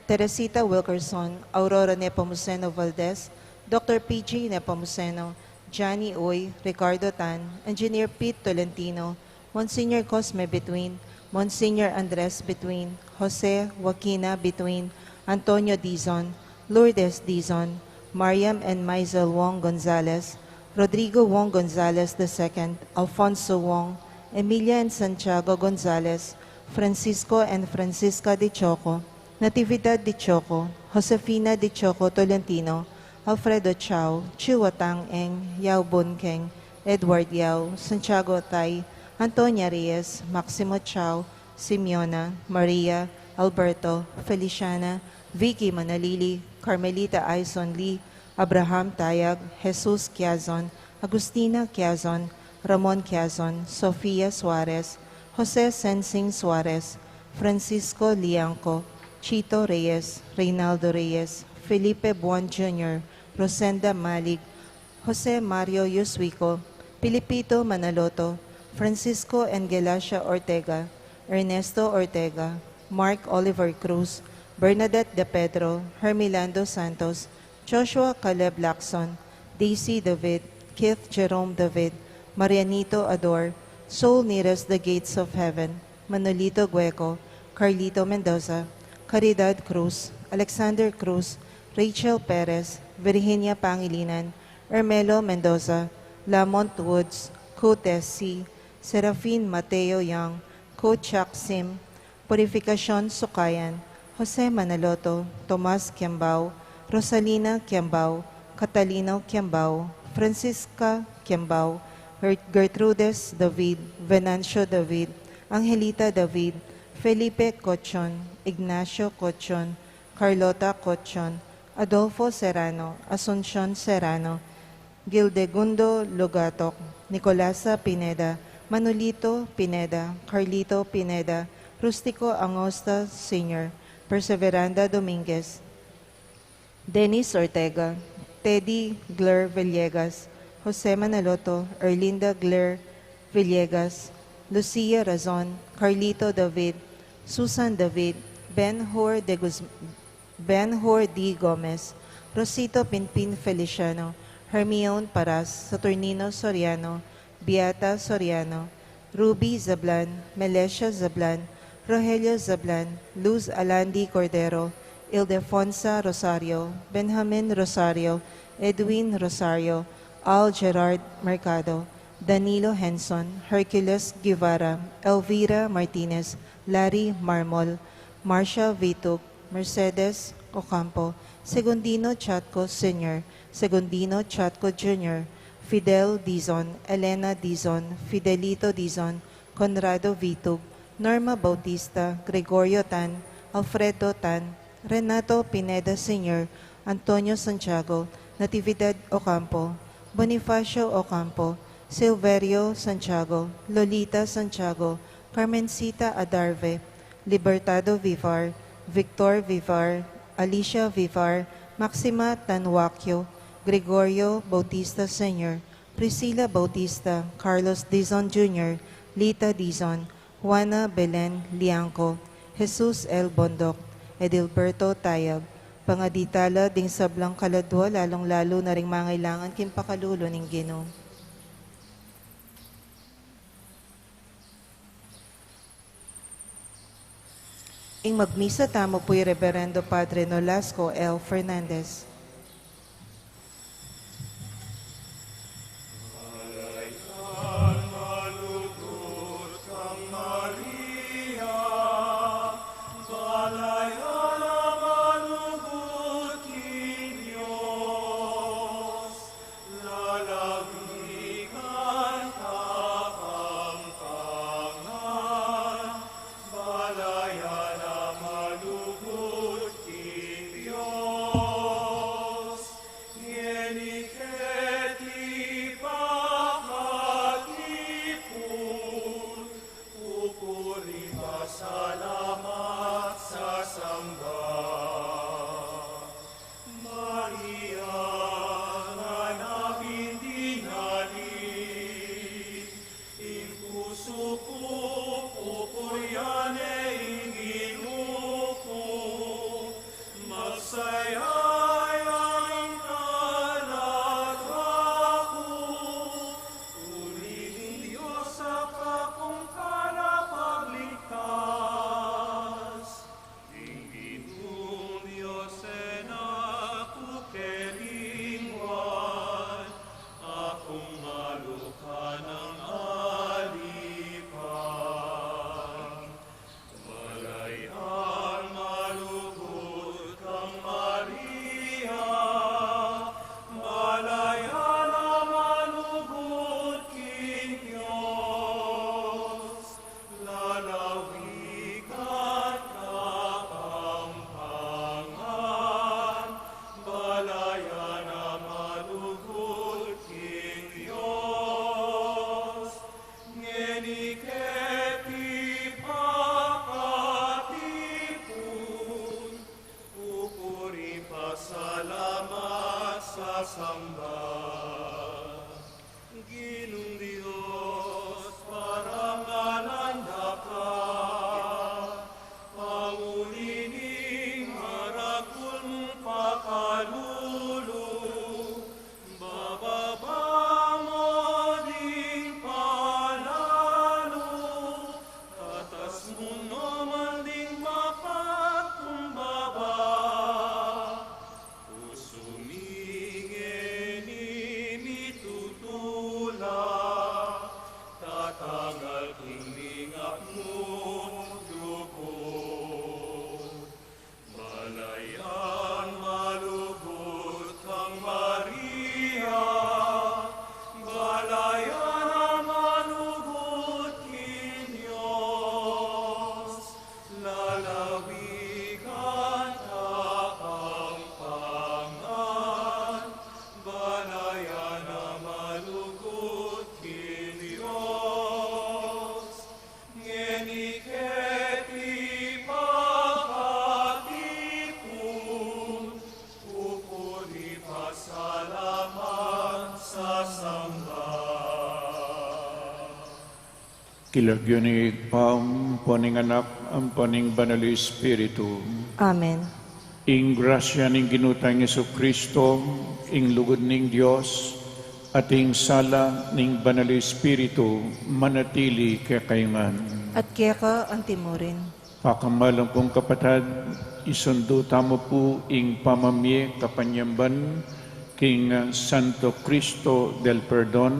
Teresita Wilkerson, Aurora Nepomuceno Valdez, Dr. P.G. Nepomuceno, Johnny Uy, Ricardo Tan, Engineer Pete Tolentino, Monsignor Cosme Between, Monsignor Andres Between, Jose Joaquina Between, Antonio Dizon, Lourdes Dizon, Mariam and Maisel Wong Gonzalez, Rodrigo Wong Gonzalez II, Alfonso Wong, Emilia and Santiago Gonzalez, Francisco and Francisca de Choco, Natividad de Choco, Josefina de Choco Tolentino, Alfredo Chao, Chiwatang Eng, Yao Bunkeng, Edward Yao, Santiago Tay, Antonia Reyes, Maximo Chao, Simeona, Maria, Alberto, Feliciana, Vicky Manalili, Carmelita Aison Lee, Abraham Tayag, Jesus Quiazon, Agustina Quiazon, Ramon Quiazon, Sofia Suarez, Jose Sensing Suarez, Francisco Lianco, Chito Reyes, Reynaldo Reyes, Felipe Buon Jr., Rosenda Malig, Jose Mario Yuswico, Pilipito Manaloto, Francisco Engelacia Ortega, Ernesto Ortega, Mark Oliver Cruz, Bernadette De Pedro, Hermilando Santos, Joshua Caleb Lacson, Daisy David, Keith Jerome David, Marianito Ador, Soul Nearest the Gates of Heaven, Manolito Gueco, Carlito Mendoza, Caridad Cruz, Alexander Cruz, Rachel Perez, Virginia Pangilinan, Ermelo Mendoza, Lamont Woods, Cotes C., Serafin Mateo Young, Ko Chuck Sim, Purificacion Sukayan, Jose Manaloto, Tomas Kiambao, Rosalina Kiambao, Catalino Kiambao, Francisca Kiambao, Gertrudes David, Venancio David, Angelita David, Felipe Cochon, Ignacio Cochon, Carlota Cochon, Adolfo Serrano, Asuncion Serrano, Gildegundo Lugatok, Nicolasa Pineda, Manolito Pineda, Carlito Pineda, Rustico Angosta Sr., Perseveranda Dominguez, Dennis Ortega, Teddy Gler Villegas, Jose Manaloto, Erlinda Gler Villegas, Lucia Razon, Carlito David, Susan David, Ben-Hur D. Gomez, Rosito Pinpin Feliciano, Hermione Paras, Saturnino Soriano, Beata Soriano, Ruby Zablan, Melesha Zablan, Rogelio Zablan, Luz Alandi Cordero, Ildefonsa Rosario, Benjamin Rosario, Edwin Rosario, Al Gerard Mercado, Danilo Henson, Hercules Guevara, Elvira Martinez, Larry Marmol, Marcia Vitug, Mercedes Ocampo, Segundino Chatco Sr., Segundino Chatco Jr., Fidel Dizon, Elena Dizon, Fidelito Dizon, Conrado Vitug, Norma Bautista, Gregorio Tan, Alfredo Tan, Renato Pineda Sr., Antonio Santiago, Natividad Ocampo, Bonifacio Ocampo, Silverio Santiago, Lolita Santiago, Carmencita Adarve, Libertado Vivar, Victor Vivar, Alicia Vivar, Maxima Tanwakyo, Gregorio Bautista Sr., Priscilla Bautista, Carlos Dizon Jr., Lita Dizon, Juana Belen Liangco, Jesus L. Bondok, Edilberto Tayab, pangaditala ding sablang kaladwa, lalong-lalo na ring mangailangan kimpakalulo ning Ginoo. Ing magmisa tamo po'y Reverendo Padre Nolasco L. Fernandez. Kilagyo ni Pam, poning anak, ang poning banal Espiritu. Amen. Ing grasya ning ginutang Yesu Kristo, ing lugod ning Dios, at ing sala ning banal Espiritu, manatili kay kayangan. At kaya ka ang timurin. Pakamalang kong kapatad, isundo tamo po ing pamamye kapanyamban king Santo Cristo del Perdon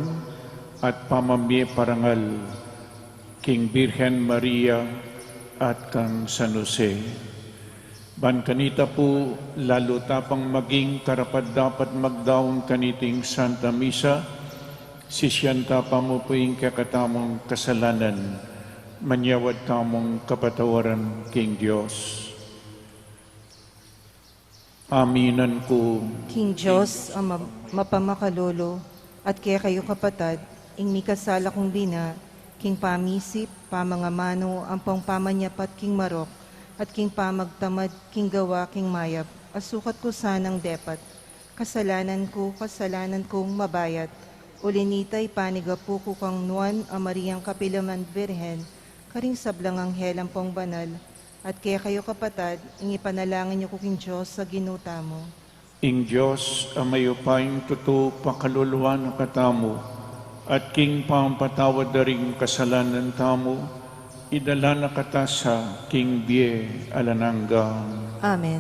at pamamye parangal king Birhen Maria at kang San Jose. Ban kanita po, lalo tapang maging karapat dapat magdaon kaniting Santa Misa, sisyanta pa mo po yung kakatamong kasalanan, manyawad tamong kapatawaran king Diyos. Aminan ko, King Diyos, ang mapamakalolo, at kaya kayo kapatad, ing mikasala kong bina, king pamisip, pamangamano, ang pangpamanyapat king marok, at king pamagtamad, king gawa, king mayap, asukat ko sanang depat, kasalanan kong mabayat, ulinitay panigapu ko kang nuan, amariyang kapilaman birhen, karing sablang anghel ang pong banal, at kaya kayo kapatad, ing ipanalangin niyo ko king Diyos sa ginuta mo. ing Diyos, amayo pa'yung tuto pakaluluwa ng katamo, at king pampatawad na rin kasalanan tamo, idala na kata sa king Bie Alananga. Amen.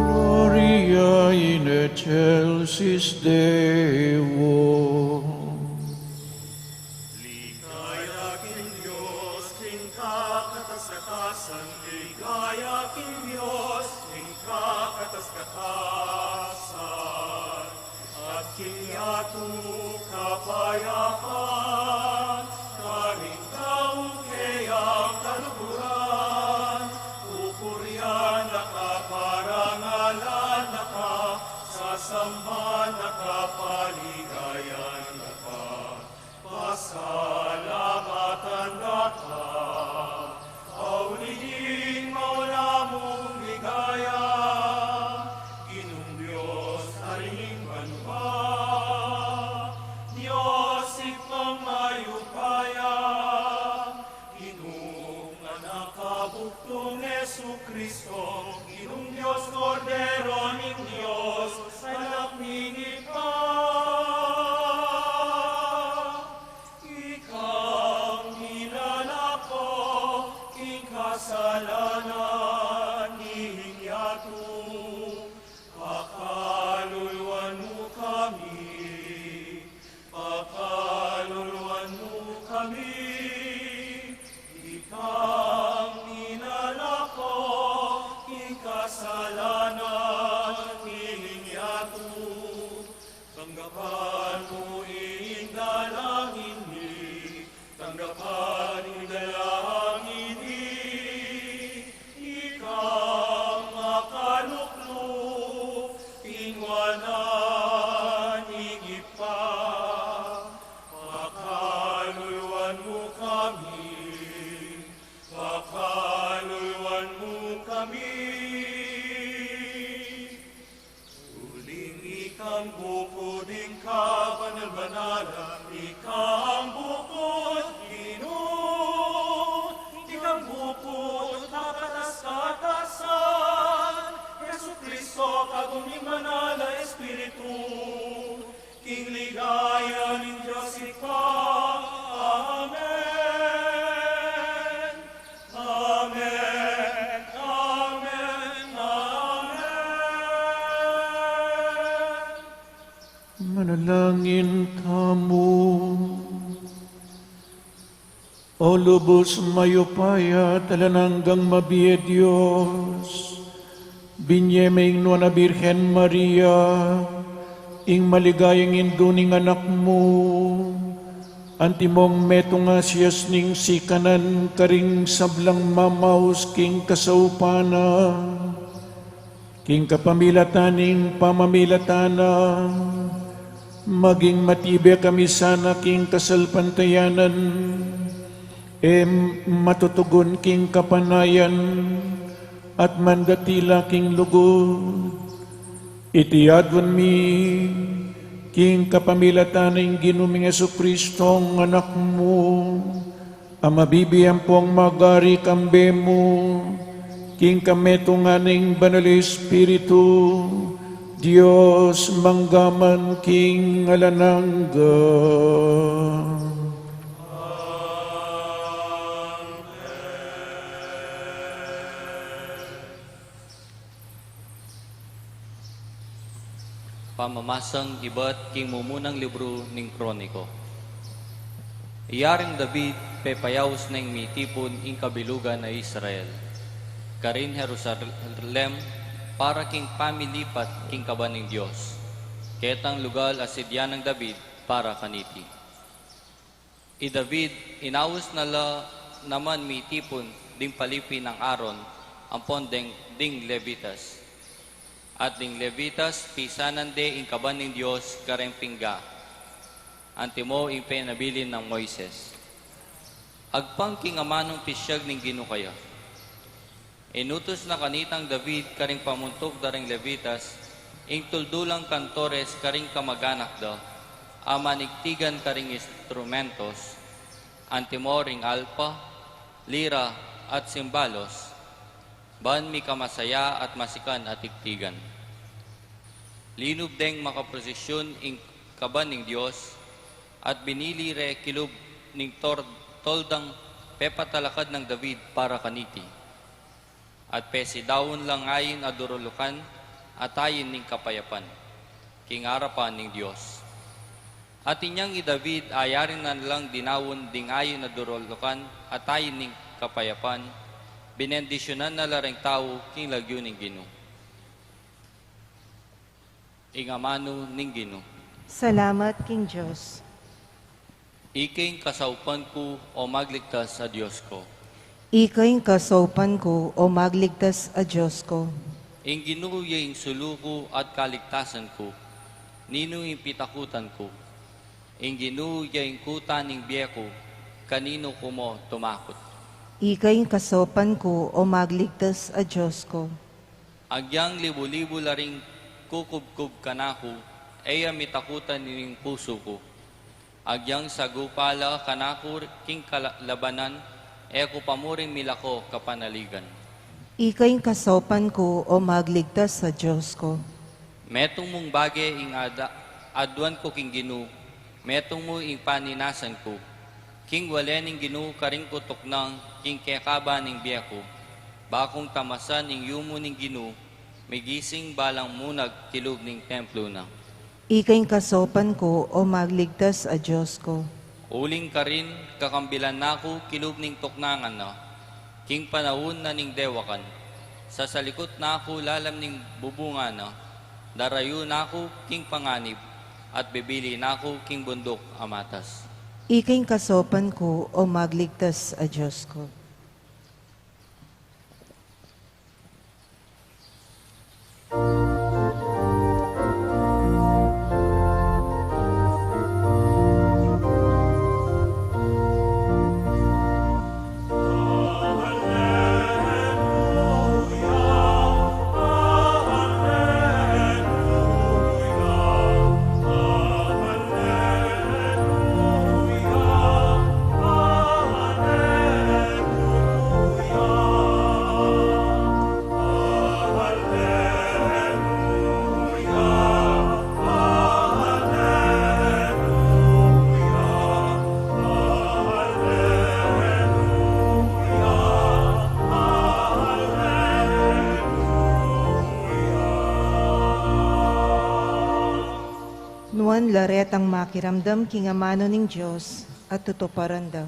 Gloria in excelsis Deo. Ligaya king Diyos, king kakatas-katasan, ligaya king Diyos, king kakatas-katasan, at king yatu kapayapaan, karing kaukeyang kaluguran, pupuryan nakaparangalan naka, sasamban nakapaligayan naka, pasalamatan naka, aulihin maula mong ligaya, Ginong Diyos haring banwa, Diyos ikong mayupaya, Ginong anak kabuktong Yesu Kristo, Ginong Diyos Kordero ning Diyos, anak ning Ikang nilalako, king kasalanan ning yatu, pakaluluan mo kami, pakaluluan mo kami. Ikang nilalako, king kasalanan ning yatu, tanggapan mo ing dalangin ni, tanggapan ing dalangin ni, bukod ka, banal-banala, ikang bukod, Ginoo. Ikang bukod, kapatas-katasan, Yesu Kristo, kaguming manala, Espiritu, King ligaya ng Diyos ikaw. Amen. Amen. Amen. Amen. Manalangin kamo. O lubos mayupaya talananggang mabiye Diyos, binyemeng nuana Birhen Maria, ing maligayang induning anak mo, antimong metunga siyas ning sikanan karing sablang mamaus king kasaupana, king kapamilataning pamamilatana, maging matibe kami sana king kasalpantayanan, matutugon king kapanayan, at mandatila king lugod. Itiyadwan mi, king kapamilataning ginuming Jesucristong anak mo, ang mabibiyang pong magari kambe mo, king kametunganing banal Espiritu, Diyos manggaman king alanangga. Pamamasang iba't king mumunang libro ning kroniko. Iyaring David pepayaws ng mitipon ing kabilugan na Israel. Karin Jerusalem para king pamilipat king kaban ng Diyos. Ketang lugal asidyan ng David para kaniti. I David inawas nala naman mitipon ding palipin ng Aaron ang pondeng ding Levitas. At ding Levitas, pisanan de ing kaban ng Diyos karempingga. Antimo ing penabilin ng Moises. Agpang king amanong pisyag ning ginukaya. Inutos na kanitang David karing pamuntok daring Levitas, ing tuldulang kantores karing kamaganak da, amanigtigan karing instrumentos, antimo ring alpa, lira at simbalos, ban mi kamasaya at masikan at iktigan. Linub deng makaprosesyon ing kaban ng Diyos at binili re kilub ning toldang pepatalakad ng David para kaniti. At pesidawon lang ayin adurulukan at ayin ning kapayapan, king harapan ng Diyos. At inyang i David ayarin na lang dinawon ding ayin adurulukan at ayin ning kapayapan, binendisyonan na lareng tao king lagyo ning Ginoo. Ing amano ning Ginoo. Salamat, King Diyos. Iking kasaupan ko o magligtas sa Diyos ko. Ika'y kasaupan ko o magligtas a Diyos ko. Ing Ginoo ing suluko at kaligtasan ko, nino ing pitakutan ko. Ing Ginoo ing kuta ning biyeko, kanino ko mo tumakot. Ika'y kasaupan ko o magligtas a Diyos ko. Agyang libo-libo laring kukubkub kanako, ay mitakutan nining puso ko. Agyang sagupala kanako king kalabanan, ko pamuring milako kapanaligan. Ika'y kasaupan ko o magligtas sa Diyos ko. Metong mong bagay ing adwan ko king Ginoo, metong mo ing paninasan ko. King walening Ginoo karing kutok ng king kekaba ning biyako. Bakong tamasan ing yumo ning Ginoo, may gising balang munag kilub ning templo na. Ika'y kasaupan ko o magligtas a Diyos ko. Uling ka rin, kakambilan nako kilub ning tuknangan na. King panahon na ning dewakan. Sa salikot nako lalam ning bubunga na. Darayo nako king panganib, at bibili nako king bundok amatas. Ika'y kasaupan ko o magligtas a Diyos ko. Nuan laretang makiramdam kingamano ning Diyos at tutuparan daw.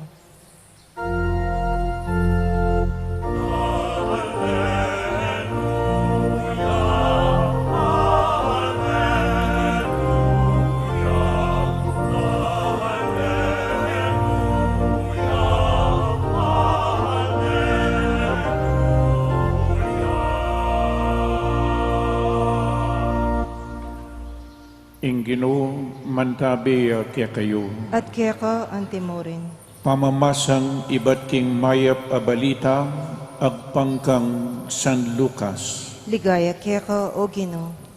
Ing Ginoo mantabi kaya kayo. At kaya ka antimorin. Pamamasang iba't king mayap a balita agpangkang San Lucas. Ligaya kaya ka o Ginoo.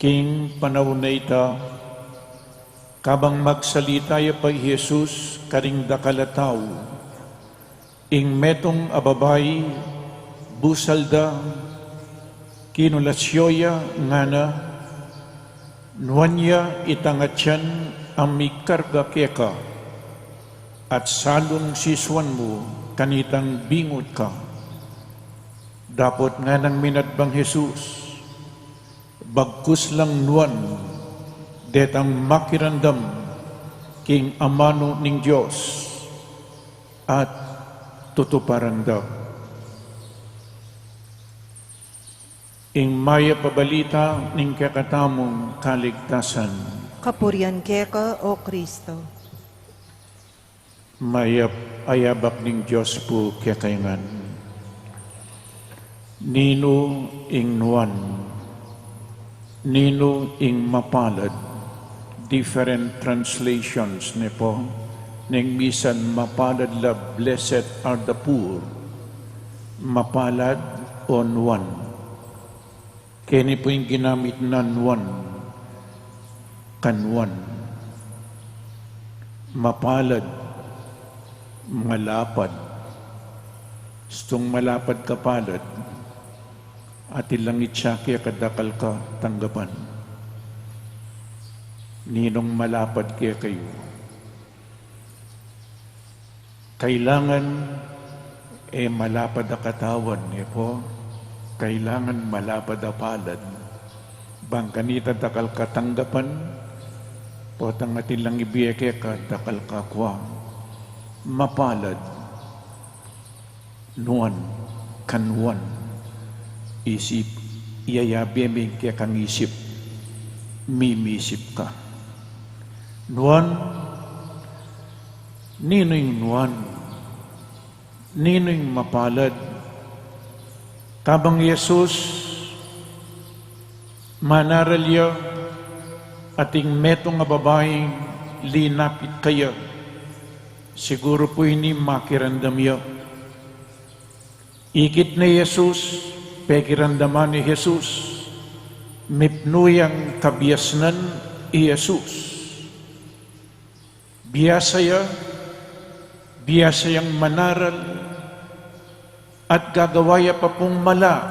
King panahon na ita, kabang magsalita ya pa Jesus karing dakalataw, ing metong ababay, busalda, kinulasyoya ngana, nuanya itangatyan ang mikarga keka, at salong siswan mo kanitang bingot ka. Dapot nga nang minadbang Jesus, bagkus lang nuan, detang makirandam king amano ning Diyos at tutuparan daw. Ing maya pabalita ning kakatamong kaligtasan, Kapurian kaya ka o Kristo. mayap ayabak ning Diyos po kakayangan. Nino ing nuan, nino ing mapalad, different translations ne po, ning bisan mapalad la blessed are the poor, mapalad o nuan. Kini po yung ginamit na nuan, kanwan. Mapalad, malapad. Stong malapad kapalad, at ilang itsaki kadakal ka tanggapan. Ninong malapad kaya kayo. Kailangan malapad a katawan po. Kailangan malapad a palad. Bang kanita dakal ka tanggapan, potang atin lang ibiyeke ka dakal ka kwa. Mapalad, nuan, kanwan. Isip, iyayabeming kaya kang isip, mimisip ka. Nuan, nino'y nuan, nino'y mapalad. Tabang Yesus, manaralya, ating metong nga babaeng linapit kaya, siguro po ini makirandam ya. Ikit na Yesus, pekirandaman ni Jesus, mipnuyang kabiasnan i Jesus. Biyasayang manaral, at gagawaya pa pong mala,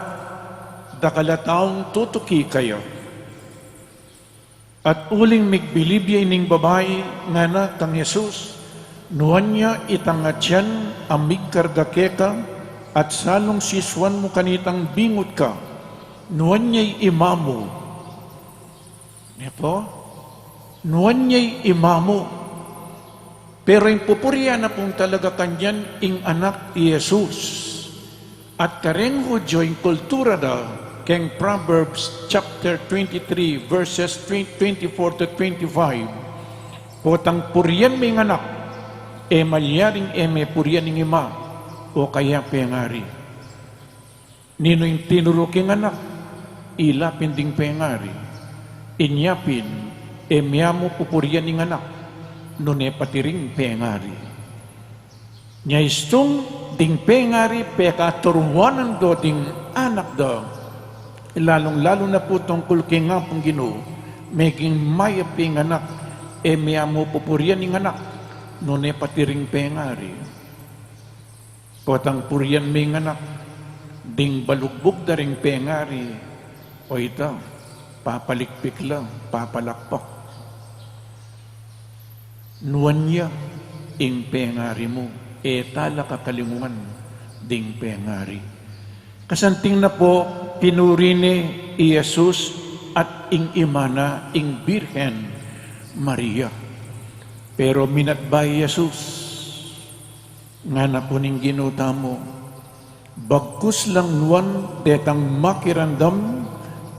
dakalataong tutuki kayo. At uling migbilibya ining babae nga na kang Jesus, nuwan niya itangatyan ang migkargakeka, at salong siswan mo kanitang bingot ka, nuwan niya'y imamo. Niya po? Nuwan niya'y imamo. Pero yung pupurya na pong talaga kanyan, ing anak ni Jesus. At kareng Hudyo, yung kultura da, keng Proverbs chapter 23, verses 24 to 25, potang puryan may anak, malyaring may puryan ng ima, o kaya pengari. Nino yung tinuruking anak, ilapin ding pengari. Inyapin, miyamo pupuryan ng anak, nune patiring pengari. Nyaistong ding pengari, pekaturuwanan do ding anak do, lalong-lalo na po tungkol kay nga pong Ginoo, making mayaping anak, miyamo pupuryan ng anak, nune patiring pengari. Potang purian may anak, ding balugbog daring pengari, o ito, papalikpik lang, papalakpak. Nuwan niya, ing pengari mo, tala kakalinguan, ding pengari. Kasanting na po, pinuri ni Jesus at ing imana, ing Birhen Maria. Pero minatbay Jesus, nga na po ning ginuta mo, bagkus lang nuwan, detang makirandam,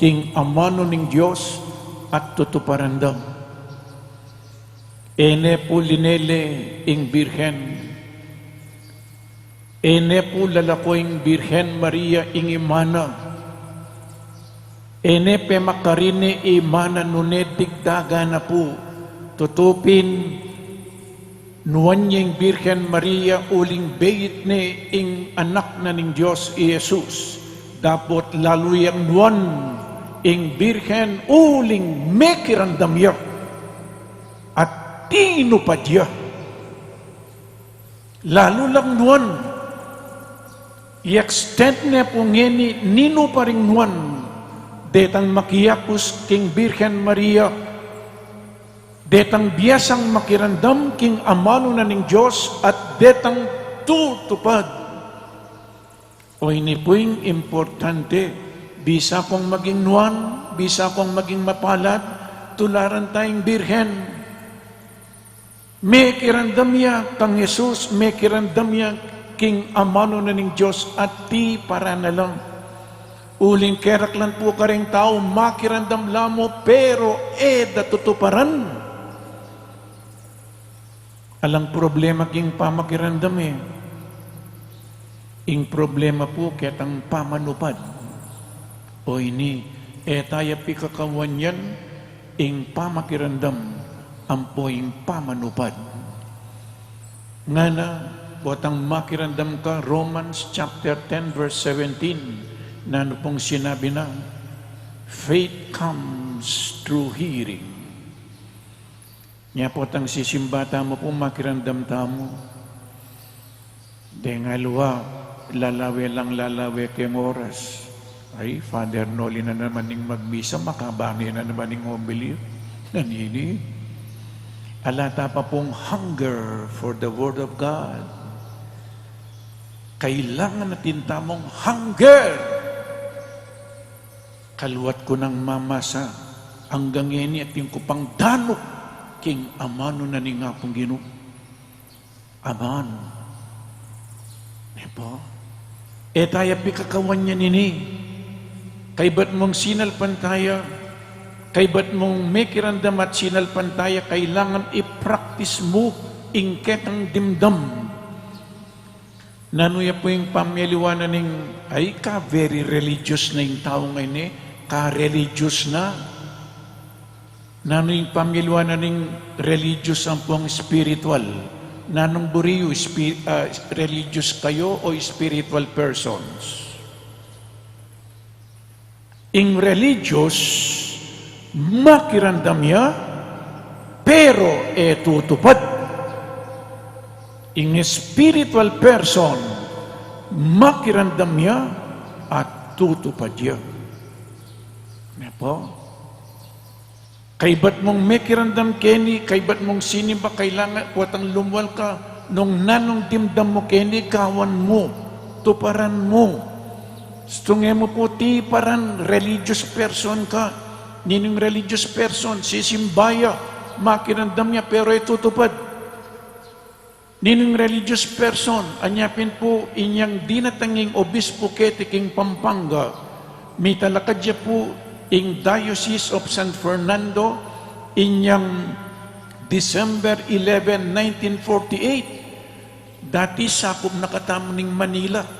king amano ning Diyos, at tutuparandam. Ene po linele ing Birhen, ene po lalako ing Birhen Maria ing imana, ene pe makarine imana nunetik daga na po, tutupin nuwan niya ing Birhen Maria uling beit ne ing anak na ning Diyos Jesus, dapat laluyang nuwan ing Birhen uling mekirandam ya, at tinupad ya. Lalo lang nuwan, i-extend niya po ngeni, nino pa rin nuwan, detang makiyapos king Birhen Maria, detang biyasang makirandam king amano na ning Diyos, at detang tutupad. O ini po yung importante, bisa kong maging nuwan, bisa kong maging mapalad, tularan tayong Birhen. May kirandam niya kang Jesus, may kirandam niya king amano na ning Diyos, at ti para na lang. Uling keraklan po ka rin tao, makirandam lamo, pero datutuparan. Alang problema king pamakirandam ing problema po ketang pamanupad. O ini, tayo pikakawan yan, ing pamakirandam, ampoing pamanupad. Nga na, buatang makirandam ka, Romans chapter 10 verse 17, na ano pong sinabi na, faith comes through hearing. Nga buatang sisimbata mo pong makirandam tamo, dengalwa, lalawe lang lalawe kayong oras. Ay, Father Noli na naman ning magmisa, makabani na naman ning homily. Nanini. Alata pa pong hunger for the Word of God. Kailangan natin tamong hunger. Kaluwat ko ng mamasa, hanggang ini at yung kupang danok, king amano na ni nga pong Ginoo. Aman. Diba? Tayo pikakawan niya nini. Kay ba't mong sinalpan tayo, kay ba't mong may kirandam at sinalpan tayo, kailangan i-practice mo ingketang dimdam. Nanuya po yung pamiliwanan ng, ay ka, very religious na yung tao ngayon ka-religious na. Nano yung pamiliwanan ng religious ang pong spiritual. Nanong buriyo, religious kayo o spiritual persons? Ing religious, makirandam niya, pero tutupad. Ing spiritual person, makirandam niya at tutupad niya. Ano po? Kay ba't mong mekirandam keni, kay ba't mong sinimba, kailangan puwatang lumuwal ka, nung nanong dimdam mo keni, kawan mo, tuparan mo. Stungin mo po, ti paran religious person ka. Nining religious person, sisimbaya, makirandam niya, pero itutupad. Nining religious person, anyapin po, inyang dinatanging obispo ketiking Pampanga, may talakadya po, in Diocese of San Fernando, inyang December 11, 1948, dati sakop na katamo ning Manila.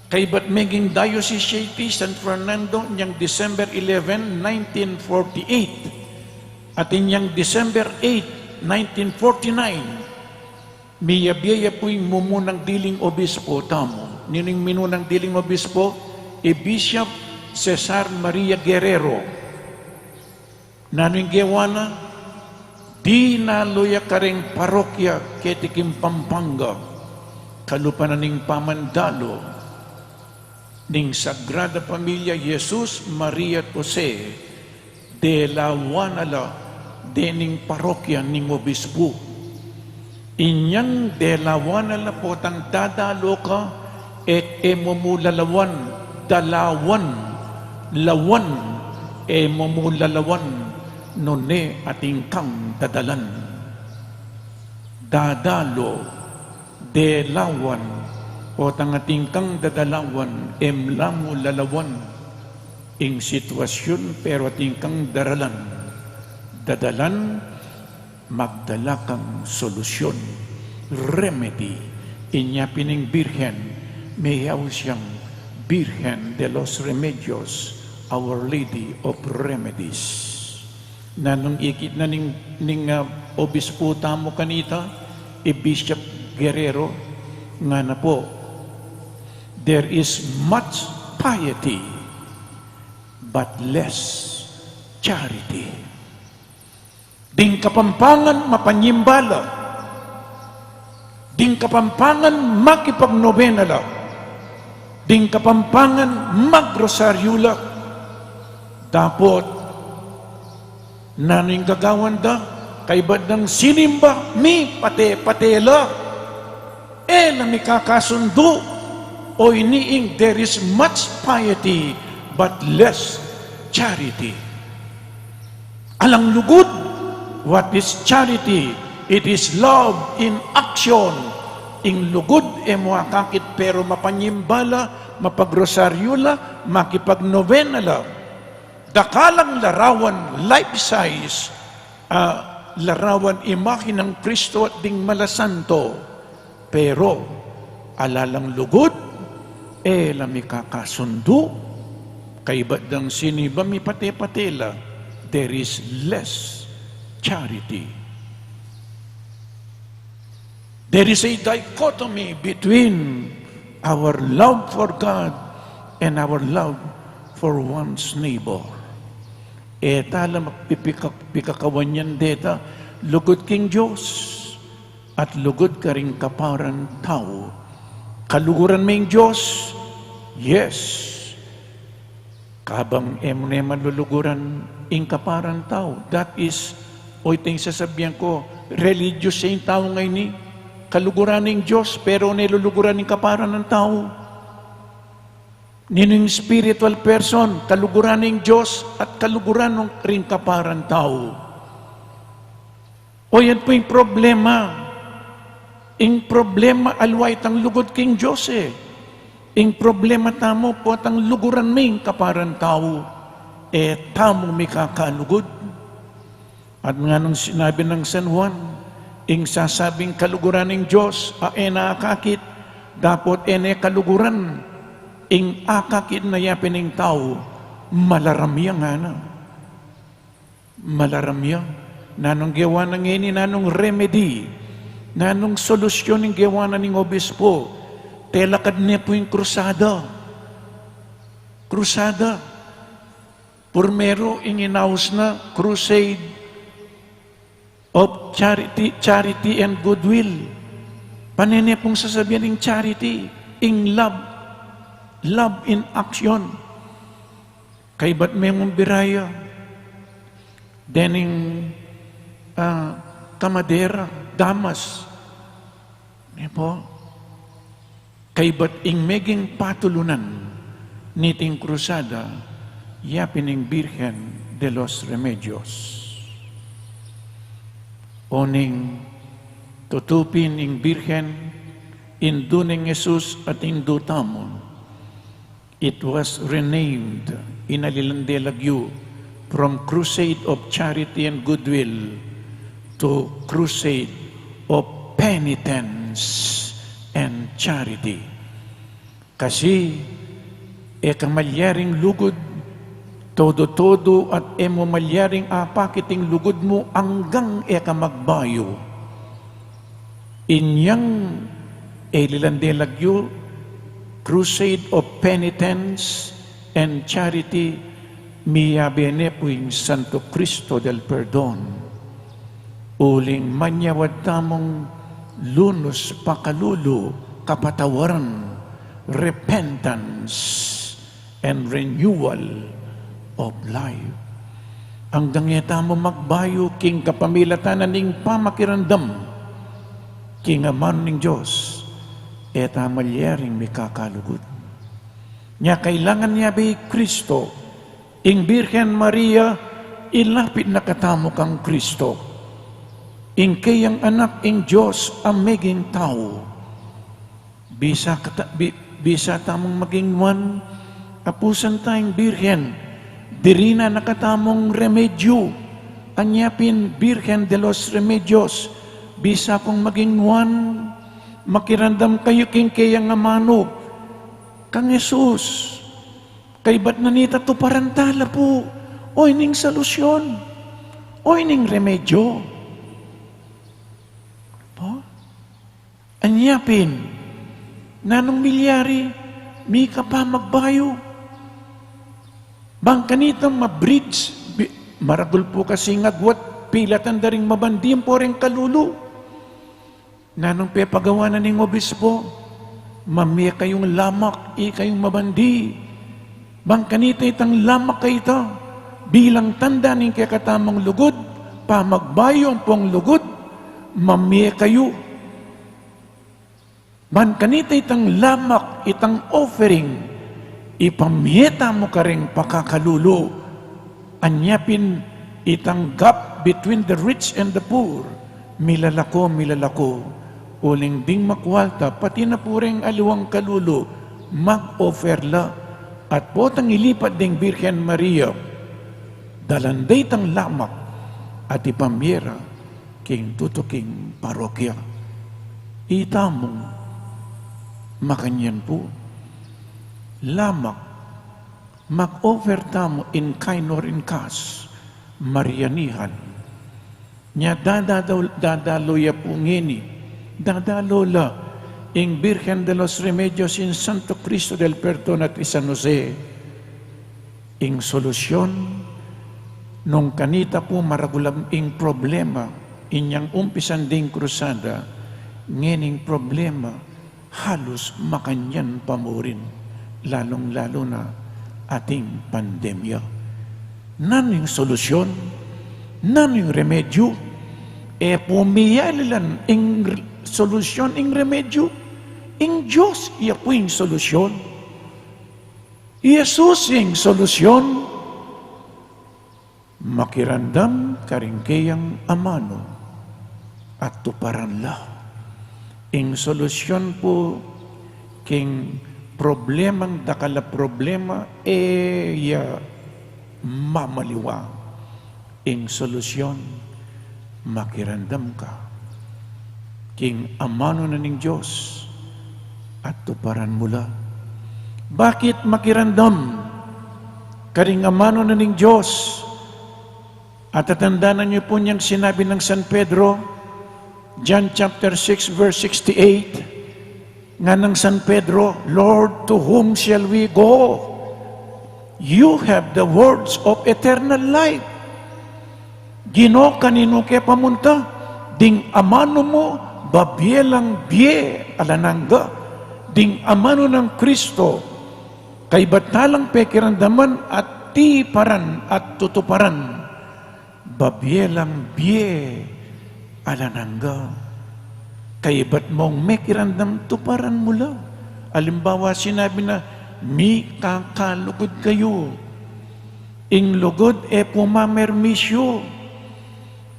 Kay ba't meging Diocese City, San Fernando, inyang December 11, 1948, at inyang December 8, 1949, miyabiya po yung mumunang diling obispo, tamo. Nining minunang diling obispo, Bishop Cesar Maria Guerrero. Naning gewana, di naluya karing parokya ketikim Pampanga, kalupananing Pamandalo, ning Sagrada Familia Jesus, Maria at Jose, de la Wanala, dening parokya ning obispo. Inyang de la Wanala po tang dadalo ka, et emomulalawan, dalawan, lawan, emomulalawan, none ating kang dadalan. Dadalo, de lawan, o tang ating kang dadalawan, emlamu lalawan, ing sitwasyon pero ating kang daralan, dadalan, magdala kang solusyon, remedy, inya pining birhen, mayaw siyang Birhen de los Remedios, Our Lady of Remedies. Nanong ikit na ning obispo tamo kanita, Bishop Guerrero, nga na po, there is much piety, but less charity. Ding kapampangan mapanyimbala, ding kapampangan makipagnobenala, ding kapampangan magrosaryula, dapot naning gagawan da, kaibad ng sinimba, mi pate-patela, na mi kakasundo, o iniing there is much piety, but less charity. Alang lugod, what is charity? It is love in action. Ing lugod muakakit pero mapanyimbala, mapagrosaryula, makipagnovenala. Dakalang larawan, life size, larawan imahe ng Kristo at ding malasanto. Pero alalang lugod, lami kakasundo, kaibat ng siniba mi pate-patela, there is less charity. There is a dichotomy between our love for God and our love for one's neighbor. Tala magpipikakawan yan deta, lugod king Diyos, at lugod ka rin kaparan tao. Kaluguran mo yung Diyos? Yes. Kabang eman luluguran ing kaparan tao. That is, o iting sasabihan ko, religious yung tao ngayon ni, kaluguran ng Diyos, pero niluluguran ng kaparan ng tao. Nining spiritual person, kaluguran ng Diyos at kaluguran ng ring kaparan tao. O yan po yung problema. Ing problema alway tang lugod king Diyos Ing problema tamo po tang luguran ming kaparan tao. Tamo may kakalugod. At nga nung sinabi ng San Juan, ing sasabing kaluguran ng Diyos, nakakit, dapat kaluguran, ing akakit na yapin ng tao, malaramya nga na. Malaramya. Nanong gawa ng ini, nanong remedy, nanong solusyon ng gawa na ng obispo, telakad niya po yung krusada. Krusada. Purmero, inginaus na crusade of charity and goodwill. Panene pong sasabihan ng charity, in love, love in action. Kay ba't may mong biraya? Dening kamadera, damas. Ano po? Kay ba't ing meging patulunan niting krusada, yapining Birhen de los Remedios. Oning tutupin ing Birhen, induning Jesus at indutamon. It was renamed inalilandelagyo from Crusade of Charity and Goodwill to Crusade of Penitence and Charity. Kasi kamalyaring lugod, todo-todo at malyaring apakiting lugod mo hanggang magbayo. Inyang lilandelagyo, Crusade of Penitence and Charity, miyabene po yung Santo Cristo del Perdon. Uling manyawad tamong lunos pakalulu kapatawaran, repentance and renewal of life. Ang dangeta mo magbayo king kapamilatanan ning pamakirandam king aman ning Diyos eta malyaring may kakalugod. Nya kailangan niya bay Kristo, ing Birhen Maria, ilapit na katamo kang Kristo. Ing kayang anak ing Diyos ang maging tao. Bisa tamong maging one, apusan tayong Birhen, diri na nakatamong remedyo, anyapin Birhen de los Remedios, bisa kong maging one, makirandam kayo king kayang amano, kang Jesus, kay ba't nanita to parantala po, o ining solusyon, o ining remedyo. Po? Anyapin, nanong milyari, mi ka pa magbayo. Bang kanitang mabridge, maragul po kasi ngagwat, pilatan daring mabandim po rin kalulu. Nanong pepagawa na ning obispo, mamaya kayong lamak, kayong mabandi. Bang kanita itang lamak kayo bilang tanda ng kakatamang lugod, pamagbayo pong lugod, mamaya kayo. Bang kanita itang lamak, itang offering, ipamiyeta mo ka rin pakakalulo. Anyapin itang gap between the rich and the poor. Milalako, milalako. Uling ding makwalta, pati na pureng aliwang kalulo, mag-offer la. At potang ilipat ding Birhen Maria, dalanday tang lamak, at ipamyera, king tutuking parokya. Itamong, makanyan po, lamak, mag-offer tamo in kind or in cash, Marianihan. Nya dadaloya po ngini, dadalola, ing Birhen de los Remedios in Santo Cristo del Perdón at San Jose, ing solusyon, nung kanita po maragulam ing problema, inyang umpisan ding krusada, ngening problema, halos makanyan pamurin, lalong-lalo na ating pandemya. Naning solusyon, naning remedyo, pumiyalilan ing solusyon, ing remedyo, ing Diyos, iya po ing solusyon. Jesus ing solusyon, makirandam karingkayang amano at tuparan la. Ing solusyon po, king problemang dakala problema, ya mamaliwa. Ing solusyon, makirandam ka. King amano na ning Diyos at tuparan mula. Bakit makirandam? Karing amano na ning Diyos. At tatandaan niyo po niyang sinabi ng San Pedro, John chapter 6 verse 68, nga ng San Pedro, Lord, to whom shall we go? You have the words of eternal life. Gino kanino ke pamunta, ding amano mo, babielang bie alanangga, ding amano ng Kristo, kay batalang pekirandaman at tiparan at tutuparan, babielang bie alanangga, kay bat mong mekirandam tuparan mula. Alimbawa sinabi na, mi kakalugod kayo, ing lugod pumamermisyo,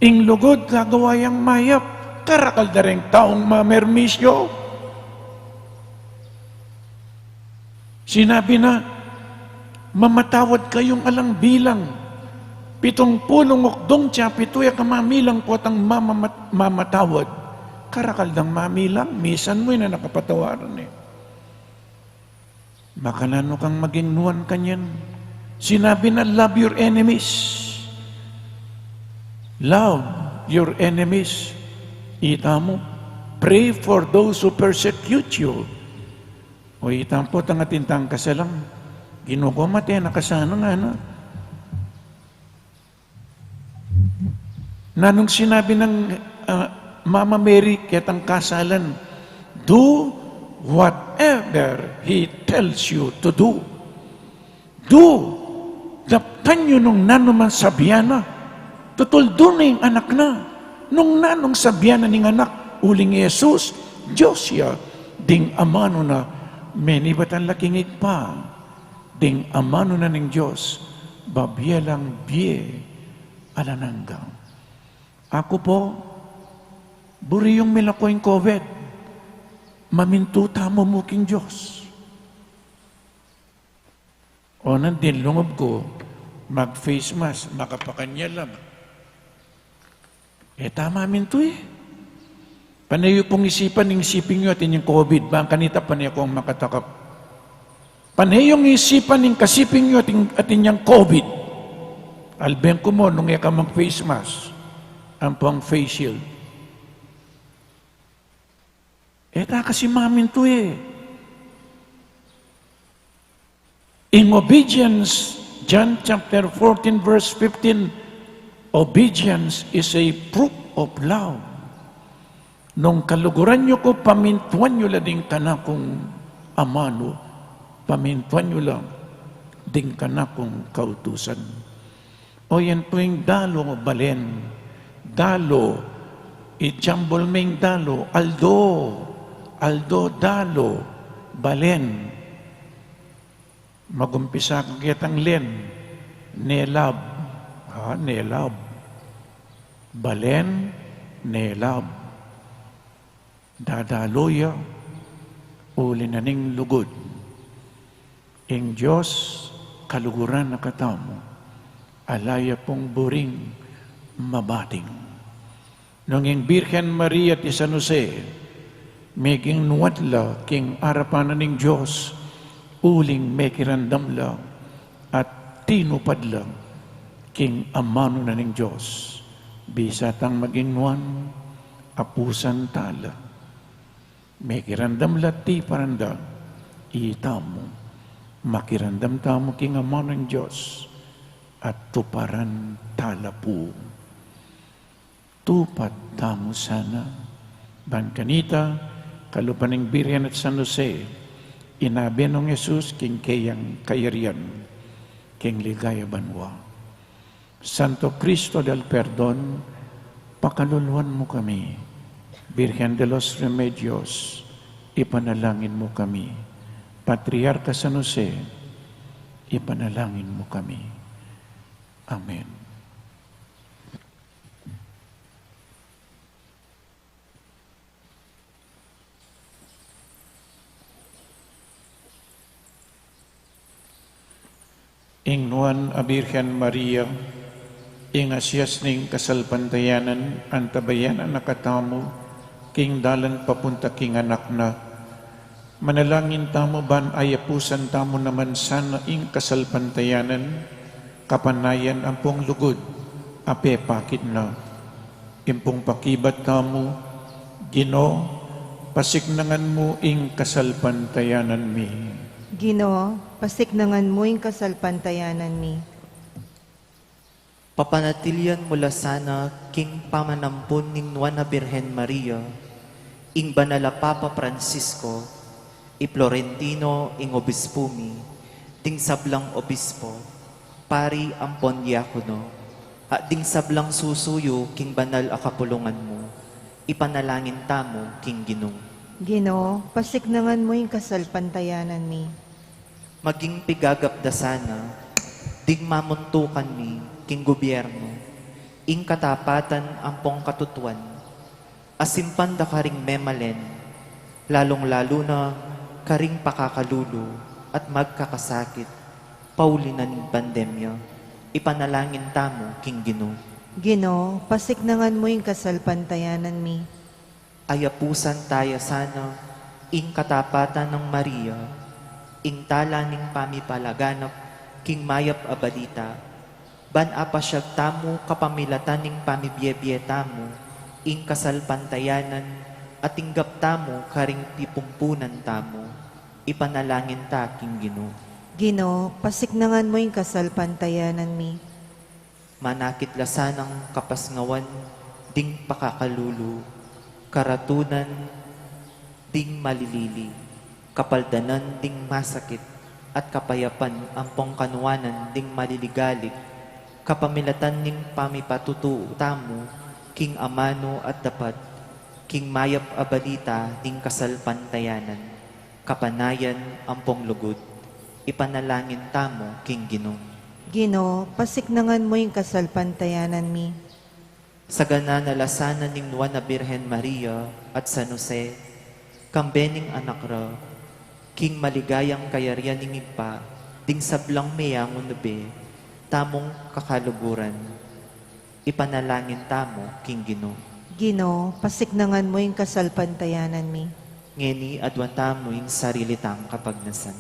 ing lugod kagawayang mayap, karakal na rin taong mamermisyo. Sinabi na, mamatawad kayong alang bilang, 70 ukdong tiya, 7 kamamilang po ang mamatawad. Karakal ng mamilang, misan mo na nakapatawaran eh. Makalano kang maging nuwan kanyan. Sinabi na, love your enemies. Love your enemies. Ita mo, pray for those who persecute you. O itampo tangatintang kasalang, ginukumate, nakasano nga na. Nanong sinabi ng Mama Mary, ketang kasalan, do whatever He tells you to do. Do. Daptan nyo nung nanuman sabiyan na. Tutuldo na yung anak na. Nung nanong sabiyan na ning anak, uling Jesus, Diyos siya, ding amano na, meni batan lakingig pa, ding amano na ning Diyos, babyelang biye, alananggang. Ako po, buri yung milako yung COVID, mamintuta mo muking Diyos. O nandin lungob ko, mag-face mask, makapakanya lang. Tama minto Panayo pong isipan ng isipin nyo atin yung COVID, ba ang kanita panayo kong makatakap. Panayong isipan ng kasipin nyo atin yung COVID. Alben ko mo, nung ka mag-face mask, ang pang face shield. Kasi maminto In obedience, John chapter 14 verse 15, obedience is a proof of love. Nung kaluguran nyo ko, pamintuan nyo lang din ka na kung amano, pamintuan nyo lang din ka na kung kautusan. O yan po yung dalo o balen, dalo, ijambol may dalo, aldo, dalo, balen. Magumpisa ka kitang len, nelab, nelab, balen, nelab, dadaloya, uli na ning lugod. Ing Diyos, kaluguran na katamo, alaya pong buring mabating. Nung ing Birhen Maria ti San Jose, meging nuwatla king arapan na ning Diyos, uling mekirandam lang at tinupad lang king amano na ning Diyos. Bisatang maging nuwan, apusan tala. Mekirandam lati paranda, itamo, makirandam tamo king amano ng Diyos, at tuparan tala po. Tupat tamo sana, ban kanita, kalupan ng Birhen at San Jose, inabi ng Jesus king kayang kayarian, king ligaya banwa. Santo Cristo del Perdon, pakaluluan mo kami. Virgen de los Remedios, ipanalangin mo kami. Patriarca San Jose, ipanalangin mo kami. Amen. Ingnuan a Virgen Maria, ing asyas ning kasalpantayanan, antabayanan nakatamo, king dalan papunta king anak na, manalangin tamo ban ayapusan tamo naman sana ing kasalpantayanan, kapanayan ang pong lugod, ape pakit na, impong pakibat tamo, Ginoo, pasignangan mo ing kasalpantayanan mi. Ginoo, pasignangan mo yung kasalpantayanan mi. Papanatilian mula sana king pamanampun ning Nuana Birhen Maria, ing Banala Papa Francisco, i Florentino ing Obispumi, ting sablang obispo, pari ampon diakono, at ding sablang susuyo king banal a kapulungan mo, ipanalangin tamo king Ginoo. Ginoo, pasignangan mo yung kasalpantayanan mi. Maging pigagapda sana, ding mamuntukan mi king gobyerno, ing katapatan ampong katutuan, asimpan da karing memalen, lalong-lalo na karing pakakalulo at magkakasakit, paulinan ng pandemya, ipanalangin tamo king Ginoo. Ginoo, pasignangan mo yung kasalpantayanan mi. Ayapusan tayo sana, ing katapatan ng Maria, ing tala ning pamipalaganap, king mayap abalita, ban apasyag tamo kapamilatan ning pamibiyebye tamo, ing kasalpantayanan, at tinggap tamo karing pipumpunan tamo, ipanalangin ta king Ginoo. Ginoo, pasignangan mo yung kasalpantayanan mi. Manakit lasanang kapasngawan, ding pakakalulu, karatunan, ding malilili. kapaldanan ding masakit, at kapayapan ampong kanuwanan ding maliligalig, kapamilatan ning pamipatutu tamo, king amano at dapat, king mayap abalita ding kasalpantayanan, kapanayan ampong lugod, ipanalangin tamo, king Ginoo. Ginoo, pasiknangan mo yung kasalpantayanan mi. Sa gana na lasanan ning nuwan na Birhen Maria at San Jose, kambening anak ra, king maligayang kayarian ning igpa, ding sablang mayangon nabe, tamong kakaluguran, ipanalangin tamo, king Ginoo. Ginoo, pasiknangan mo yung kasalpantayanan mi. Ngeni adwan tamo yung sarili tang kapagnasan.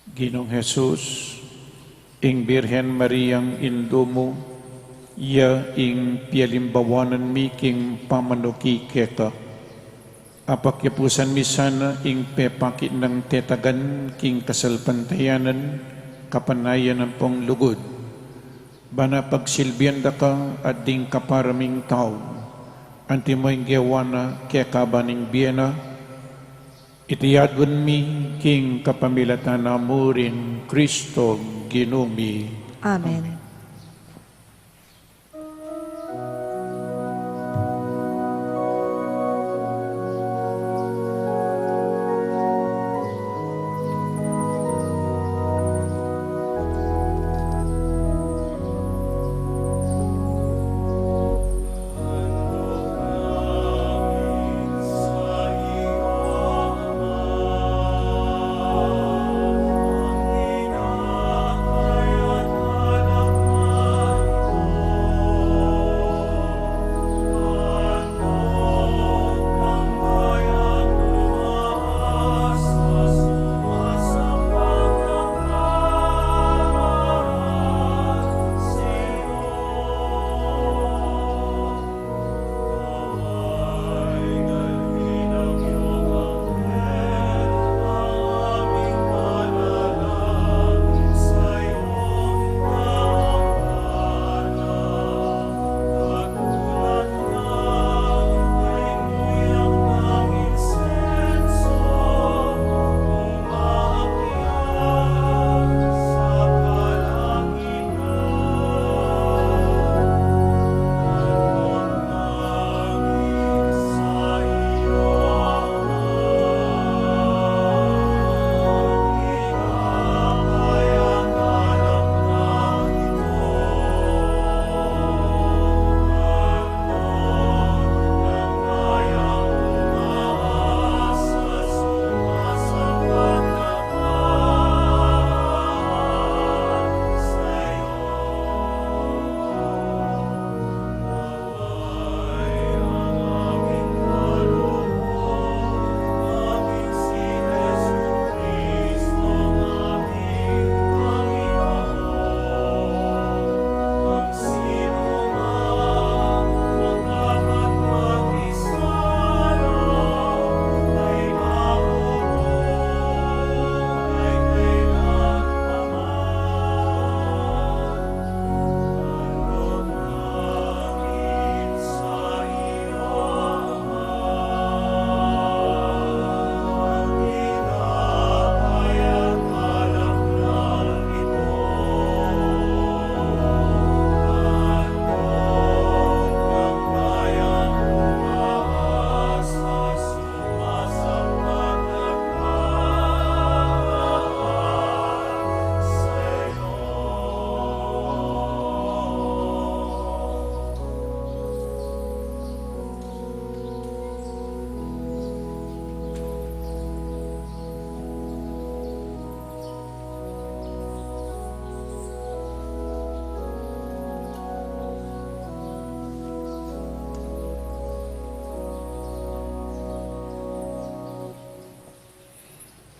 Ginong Jesus, ing Birhen Mariang Indomo, ya ing pialimbawanan mi king pamanuki keta. Apakyapusan mi sana ing pepakit ng tetagan king kasalpantayanan, kapanayan ng pong lugod. Bana pagsilbiyan da ka at ding kaparaming tao, anti mo ing gewana kaya kabaning biyena, itiyadwan mi king kapamilatan namurin Kristo Ginumi. Amen.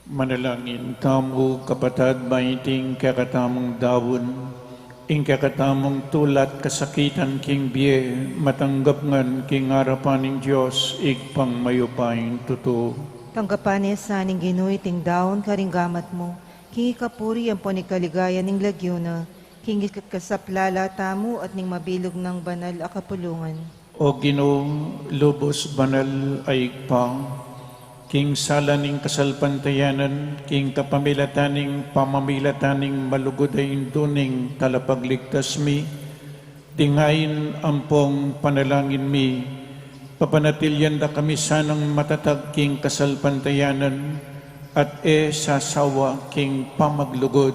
Manalangin tamo kapatad maiting kakatamong dawon, ing kakatamong tulat kasakitan king biye, matanggap ngan king harapaning Diyos, igpang mayupaing totoo. Tanggapan sa ning Ginoo ting daon karinggamat mo. Kingi kapuri ang ponikaligaya ning lagyuna. Kingi kasaplala tamo at ning mabilog ng banal a kapulungan. O Ginoo, lubos banal ay igpang, king salaning kasalpantayanan, king kapamilataning pamamilataning malugoday induning talapagligtas mi, tingayin ampong panalangin mi, papanatilyan da kami sanang matatag king kasalpantayanan, at sasawa king pamaglugod,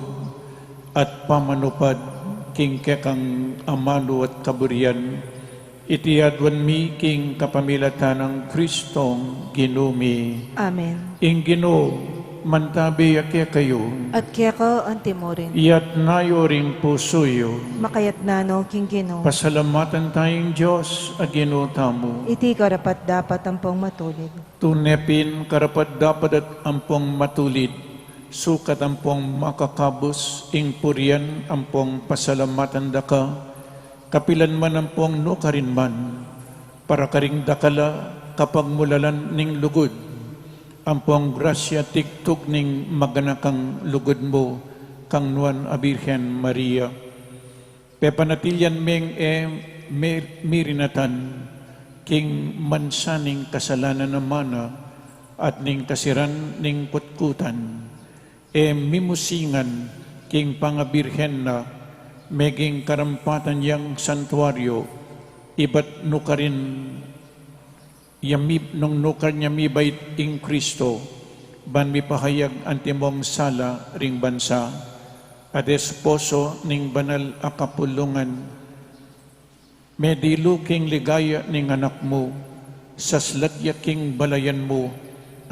at pamanupad king kekang amalo at kaburian, itiadwan mi king kapamilatan ng Kristong ginumi. Amen. Ing Ginoo, mantabi akya kayo, At kaya ka ang timorin, iyat nayo ring pusoyo, makayat nano king Ginoo. pasalamatan tayong Diyos at Ginoo tamo. Iti karapat dapat ang pong matulid. Tunepin karapat dapat at ampong matulid, sukat ampong makakabos, ing purian ampong pasalamatan daka, kapilan man ampong nukarin man, para karing dakala kapag mulalan ning lugod, ampong grasya tiktog ning maganakang lugod mo, kang nuan a Birhen Maria. Pepanatilyan meng mirinatan, king mansaning kasalanan na mana, at ning kasiran ning kutkutan, mimusingan king pangabirhen na, meging karampatan yang santuaryo, ibat nukarin yamib nung nukar niya mibait ing Kristo, ban mi pahayag antimong sala ring bansa, at esposo ning banal akapulungan, medilu king ligaya ning anak mo, saslatya king balayan mo,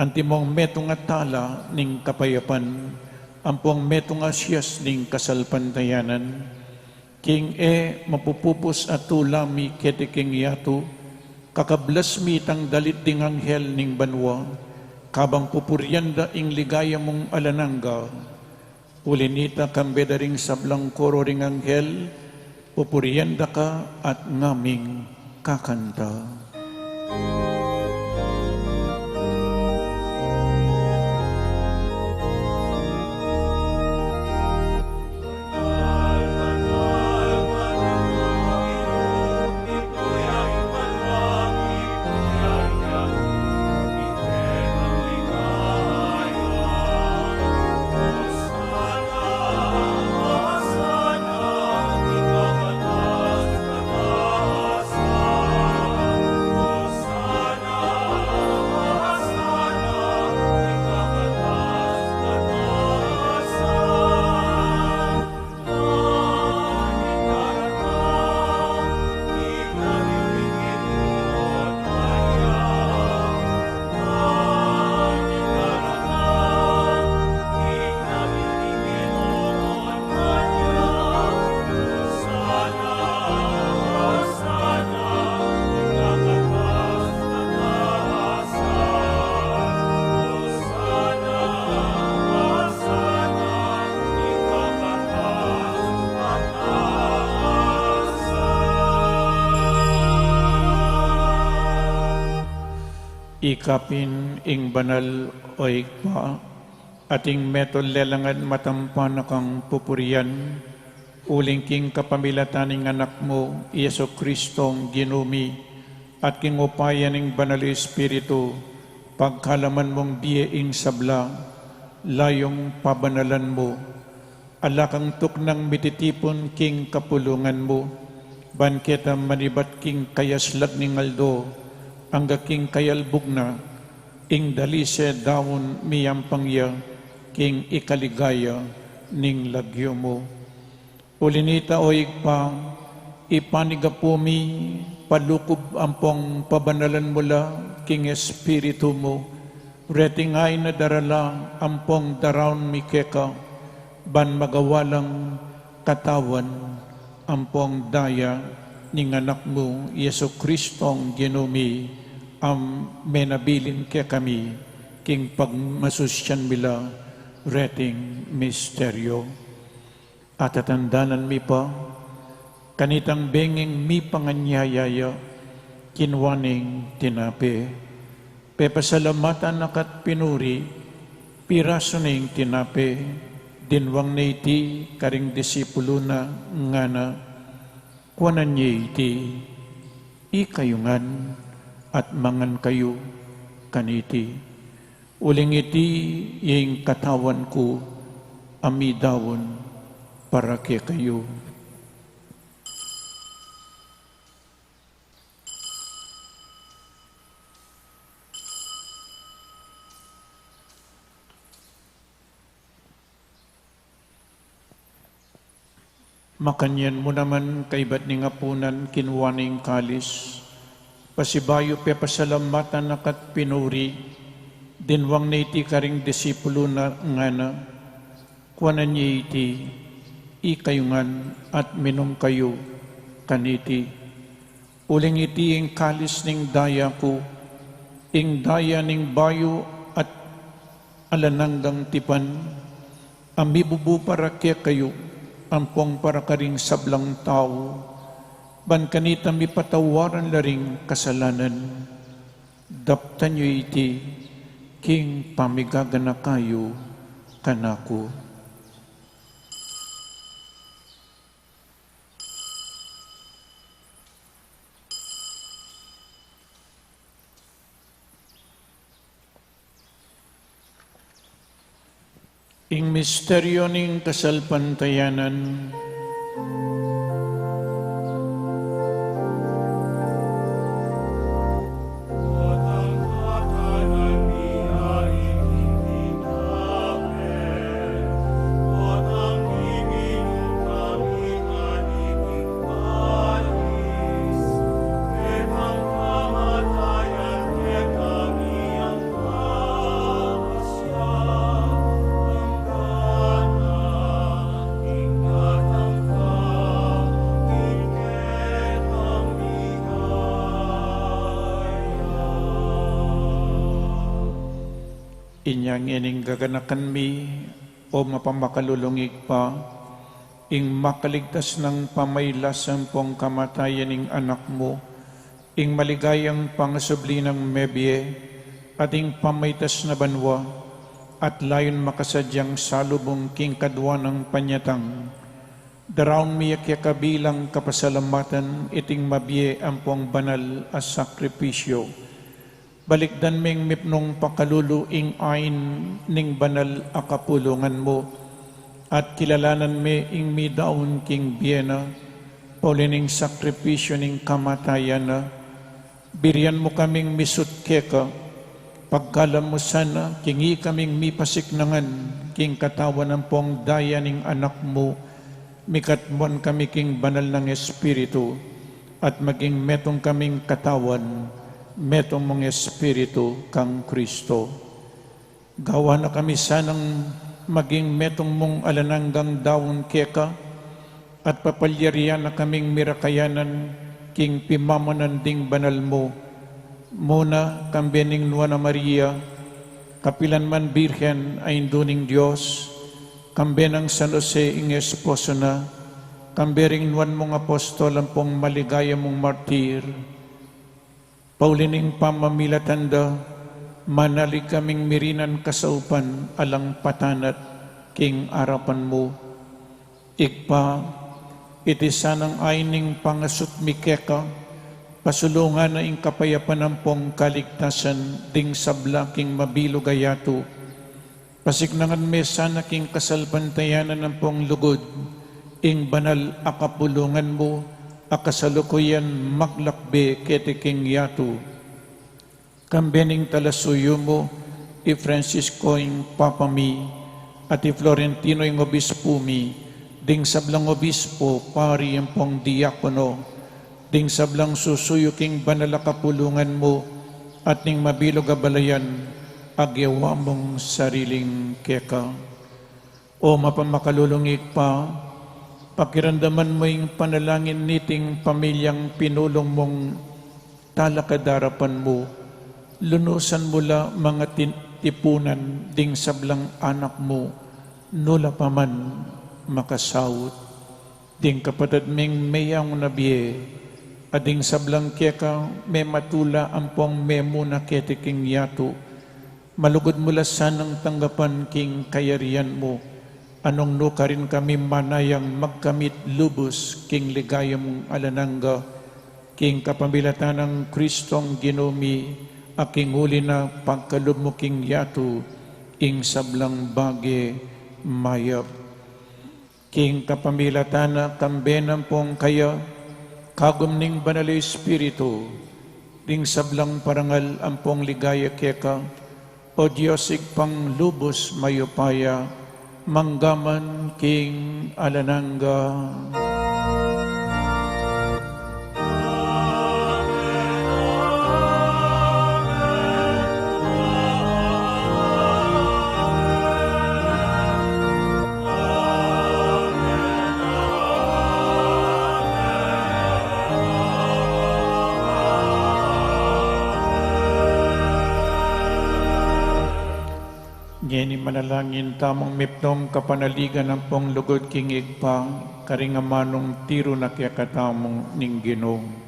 antimong metong atala ning kapayapan, ampong metong asyas ning kasalpantayanan, king mapupupos at tulami kete king yato, kakablas mi tang dalit ding anghel ning banwa, kabang pupuryanda ing ligaya mong alanangga, ulinita kang bedaring sablang koro ring anghel, pupuryanda ka at ngaming kakanta. Ikapin ing banal o ikpa, ating metol lelangan matampan kang pupurian, uling king kapamilataning anak mo, Yeso Kristong ginumi, at king upayan ing banal Espiritu, pagkalaman mong diyeing sabla, layong pabanalan mo, alakang tuknang mititipon king kapulungan mo, banketa manibat king kayaslag ning aldo, angga king kayalbog na, ing dalise dawon miyampangya, king ikaligaya ning lagyo mo. Ulinita o ikpa, ipanigapumi, palukob ampong pabanalan mula, king Espiritu mo, retingay na darala ampong daraon mikeka, ban magawalang katawan, ampong daya, ning anak mo, Yeso Kristong ginumi, menabilin kaya kami, king pagmasusyan mila, reting misteryo. At atandanan mi pa, kanitang bengeng mi panganyayaya, kinwaning tinapi, pepasalamatan akat pinuri, piraso ning tinapi, dinwang na iti, karing disipulo na ngana, kuwanan niya iti, ikayungan, at mangan kayo kaniti. Uling iti yung katawan ko, amidawon para kay kayo. Makanyan mo naman kaibat ni ngapunan kinwaning kalis. Pasibayo pe pasalamatan nakat pinuri. Dinwang na iti karing disipulo na ngana. Kuwanan niya iti ikayungan at minum kayo kaniti. Uling iti ing kalis ning daya ko. Ing daya ning bayo at alananggang tipan. Amibubu para kaya kayo. Ampong para karing sablang tao, ban kanita mi patawaran laring kasalanan, daptan nyo iti, king pamigagana kayo, kanako. Ing misteryo ning kasalpantayanan, inyang ining gaganakan mi o mapamakalulungig pa, ing makaligtas ng pamaylasan pong kamatayan ng anak mo, ing maligayang pangasubli ng mebye, at ing pamaytas na banwa, at layon makasadyang salubong king kadwa ng panyatang. Daraon miyak kabilang kapasalamatan, iting mabye ang pong banal as sakripisyo. Balikdan ming mipnong pakalulu ing ain ning banal akapulungan mo, at kilalanan me ing midaon king biena, paulining sakripisyo ning kamatayan na, birian mo kaming misut keka, pagkalam mo sana, kingi kaming mipasiknangan, king katawan ng pong daya ning anak mo, mikatmon kami king banal ng Espiritu, at maging metong kaming katawan, metong mong Espiritu kang Kristo. Gawa na kami sanang maging metong mong alananggang daon keka, at papalyarian na kaming mirakayanan king pimamanan ding banal mo. Muna kambening Nuana Maria, kapilan man Birhen ay induning Diyos, kambenang San Jose ing esposo na, kambering nuan mong apostol ang pong maligaya mong martir, paulining pamamilatanda, manalig kaming mirinan kasaupan alang patanat king arapan mo. Ikpa, iti sanang aining pangasut mikeka, pasulungan na ing kapayapan ng pong kaligtasan, ding sabla king mabilo gayato. Pasiknangan me sana king kasalpantayanan ng pong lugod, ing banal akapulungan mo, akasalukuyan maglakbe ketiking yato. Kambening talasuyo mo, i Francisco ing papami, at i Florentino ing obispo mi, ding sablang obispo, pari ang pong diakono, ding sablang susuyo king banal akapulungan mo, at ning mabilog abalayan, agyawa mong sariling keka. O mapamakalulungig pa, pakiramdaman mo yung panalangin niting pamilyang pinulong mong talakadarapan mo, lunusan mula mga tipunan ding sablang anak mo, nula pa man makasawot, ding kapatid ming mayang nabiye, ading sablang keka may matula ang pong memuna ketiking yato, malugod mula sanang tanggapan king kayarian mo, anong nuka rin kami manayang magkamit lubos king ligaya mong alanangga, king kapamilatan ng Kristong ginumi, aking uli na pagkalumuking yato, ing sablang bage mayap. King kapamilatana kambenang pong kaya, kagum ning banal Espiritu, ding sablang parangal ampong ligaya keka, o Diyos pang lubos mayupaya, manggaman king alananga. Ngeni manalangin tamang mipnong kapanaligan ng pong lugod kingig pa, karingamanong tiro na kaya katamong ning Ginoo.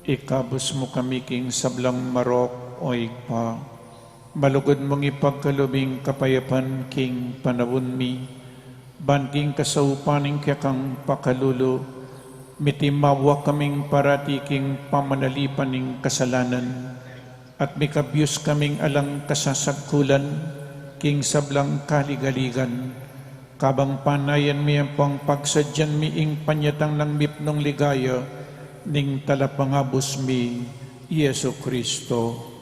Ikabos mo kami king sablang marok o igpa. Malugod mong ipagkalubing kapayapan king panawon mi. Banking kasaupaning kang pakalulo. Mitimawa kaming parati king pamanalipaning kasalanan. At mikabyos kaming alang kasasagkulan king sablang kaligaligan. Kabang panayan mi ang pang pagsadyan mi ing panyatang ng mipnong ligaya. Ning talapangabos mi, Yesu Kristo.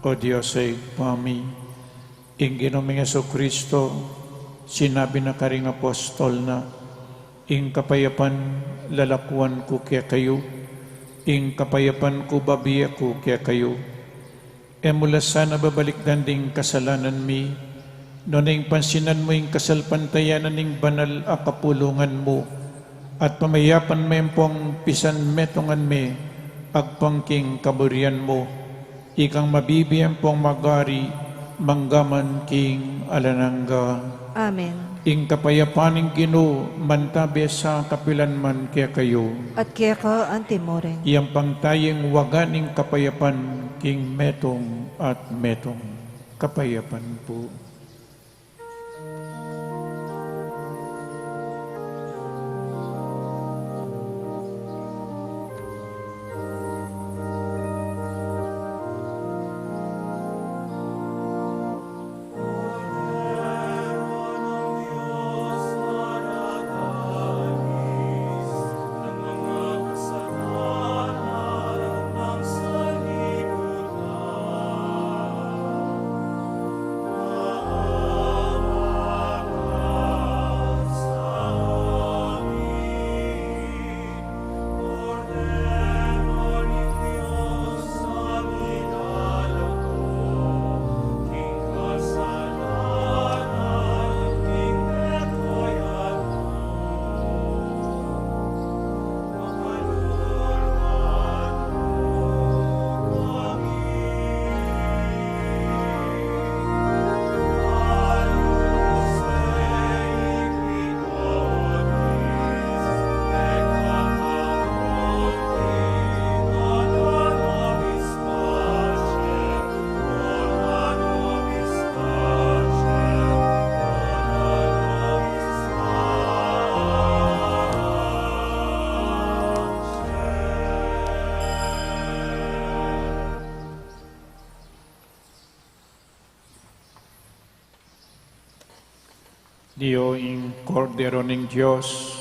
O Diyos ay pami, ing Ginoong Jesucristo, sinabi na karing apostol na, ing kapayapan lalakuan ko kaya kayo, ing kapayapan ko babiya ko kaya kayo. E mula sana babalik ding kasalanan mi, noning pansinan mo ing kasalpantayanan ning banal a kapulungan mo, at pamayapan mo pong pisan metongan me, agpangking kaburian mo, ikang mabibiyang pong magari, manggaman king alananga. Amen. Ing kapayapaning Ginoo, mantabi sa kapilanman kaya kayo. At kaya ka antimoren. Iyang pangtayeng waganing kapayapan king metong at metong. Kapayapan po. Dio ing kordero ning Dios,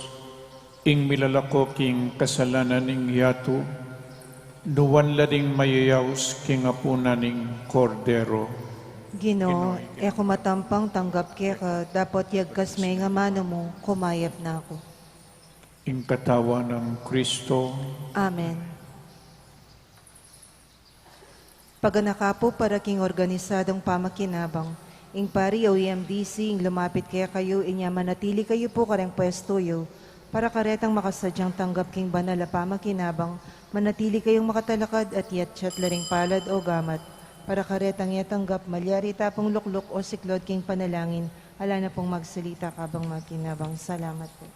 ing milalako king kasalanan ning yatu, nuwan lading mayayaws king apuna ning kordero. Ginoo, eko matampang tanggap kaya ka, dapat yagkas may nga mano mo, kumayap na ako. Ing katawa ng Kristo, Amen. Paganakapo para king organisadong pamakinabang, ing pari o EMDC, ing lumapit kaya kayo, inya manatili kayo po kareng pwesto yo, para karetang makasadyang tanggap king banala pamakinabang, manatili kayong makatalakad at yatsyat laring palad o gamat, para karetang yatanggap malyari tapong lukluk o siklod king panalangin, ala na pong magsalita kabang makinabang. Salamat po.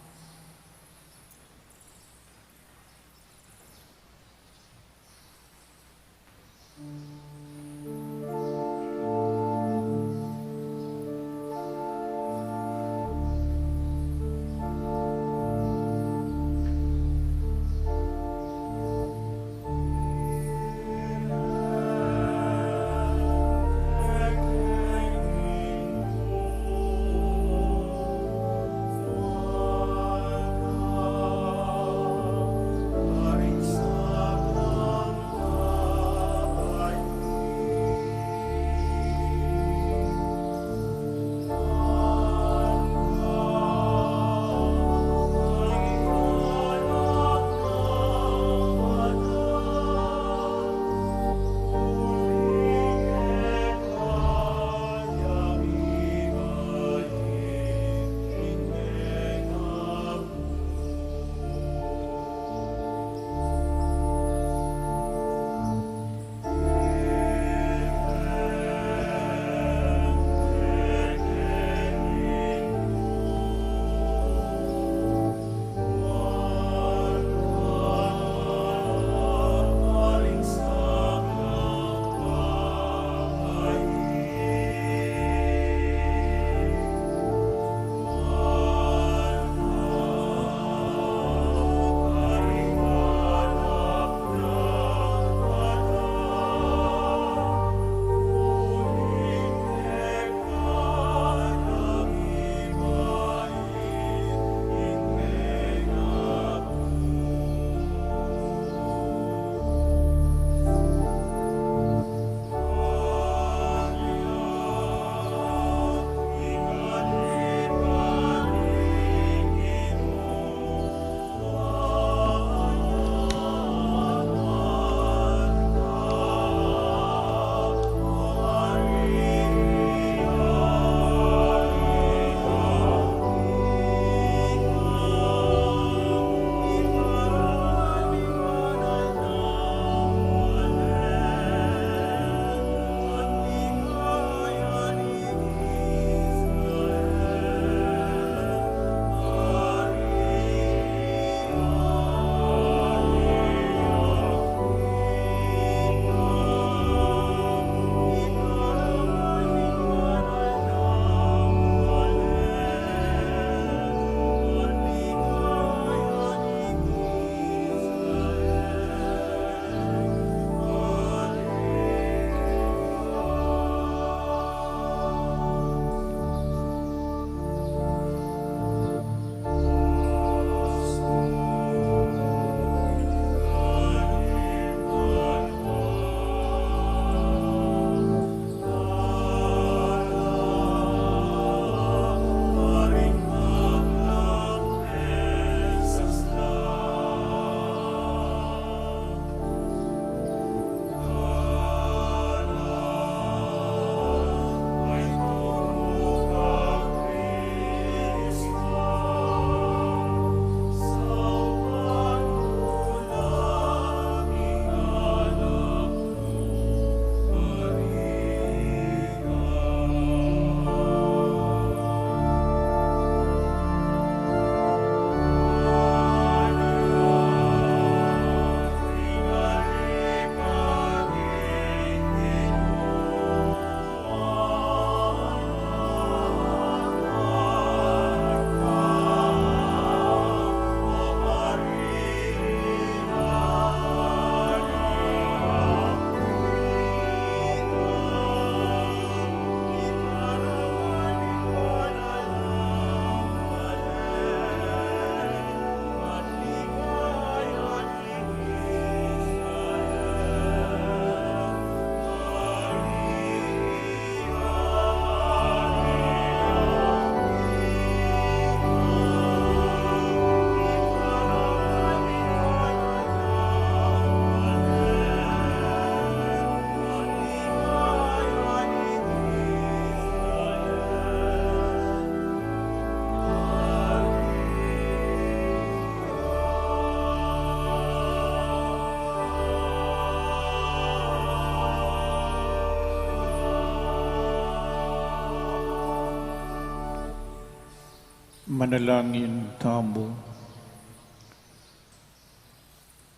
Manalangin tamo.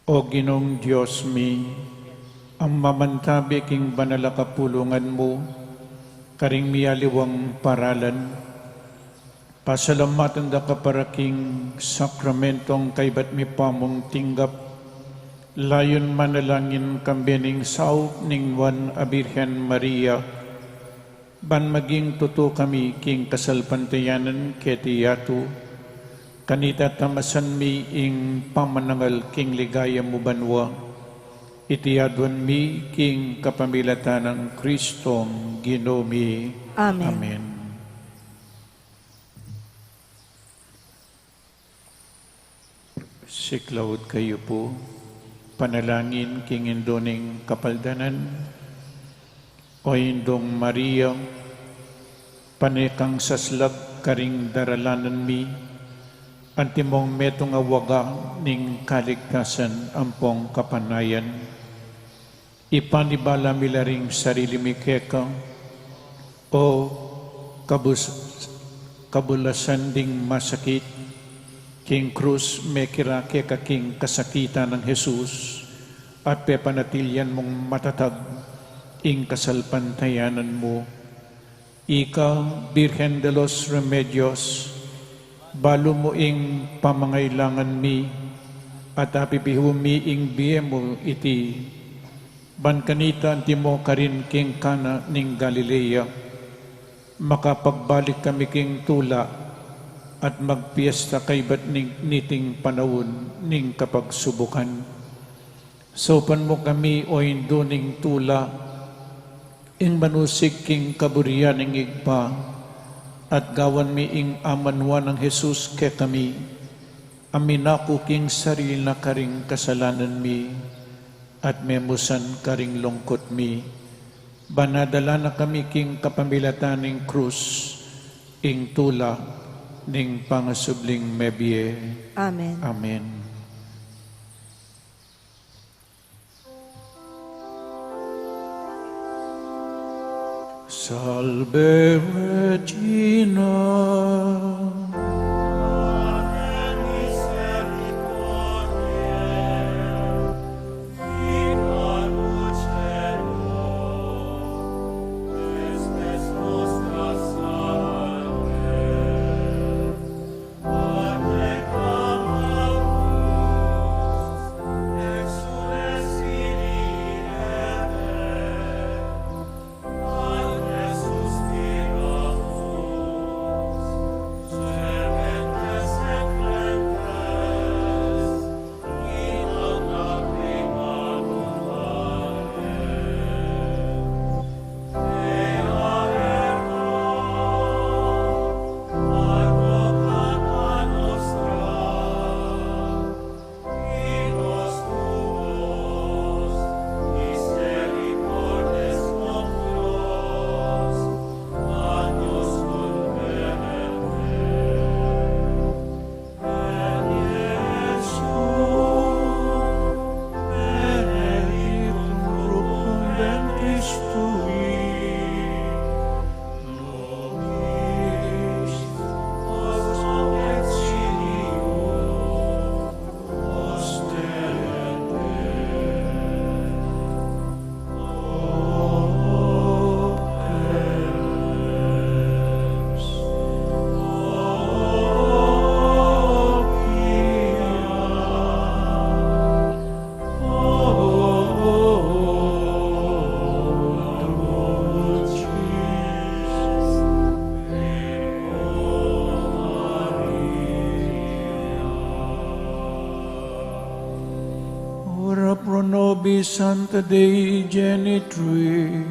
O Ginoong Diyos mi, ang mamantabi king banala kapulungan mo, karing miyaliwang paralan, pasalamatan da kaparaking sakramentong kaybat mi pamong tinggap, layon manalangin kambening saop ning Juan a Birhen Maria, ban maging tuto kami king kasalpantayanan ketiyatu, kanita tamasan mi ing pamanangal king ligaya mo banwa, itiyadwan mi king kapamilatan ng Kristong Ginomi. Amen. Amen. Siklawod kayo po, panalangin king indoning kapaldanan, o indong Maria, panekang saslag karing daralanan mi, antimong metong awaga ning kaligtasan ampong kapanayan. Ipanibala milaring sarili mi keka, o kabulasan ding masakit, king krus mekira keka king kasakitan ng Jesus, at pepanatilyan mong matatag ing kasalpantayanan mo. Ikaw, Birhen de los Remedios, balo mo ing pamangailangan mi, at apipihu mi ing biye mo iti, ban kanita anti mo karin king kana ning Galilea, makapagbalik kami king tula, at magpiesta kaybat ning niting panahon ning kapagsubukan. Sopan mo kami o induning tula, ing manusik king kaburian ing igpa, at gawan mi ing amanwa ng Jesus ke kami, aminako king sarili na karing kasalanan mi, at memusan karing lungkot mi, banadala na kami king kapamilatan ning krus, ing tula, ning pangasubling mebye. Amen. Amen. Salve Regina, ora pro nobis Santa Dei Genitrix,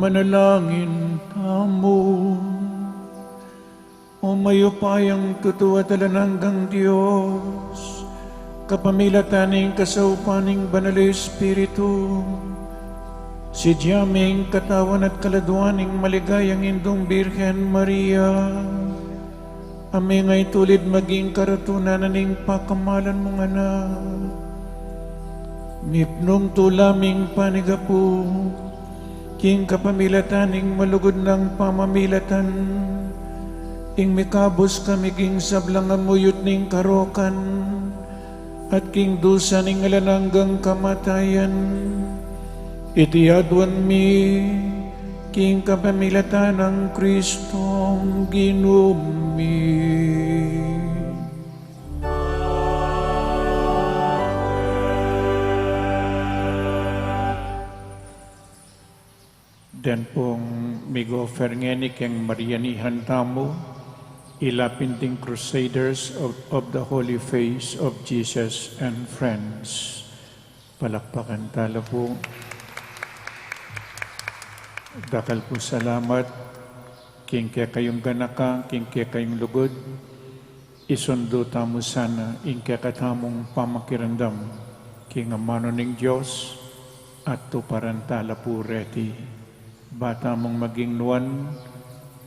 manalangin tamo, o mayupayang tutuwatalan hanggang Diyos, kapamilataning kasaupaning banal Espiritu, si Diyaming katawan at kaladuaning maligayang indong Birhen Maria, aming ay tulid maging karatunan ning pakamalan mong anak, mipnong tulaming panigapu, king kapamilataning malugod ng pamamilatan, ing mikabos kami king sablang amuyot ning karokan, at king dusa ning alananggang kamatayan, itiadwan mi, king kapamilatan ng Kristong ginumi. Dan pong mig-offer ngeni keng Marianihan tamo, ilapinting Crusaders of the Holy Face of Jesus and Friends. Palakpakan tala po. Dakal po salamat, king kaya kayong ganaka, king kaya kayong lugod, isundo tamo sana, ing kaya katamong pamakirandam, king amano ning Diyos, at tuparan tala po reti. Bata mong maging nuwan,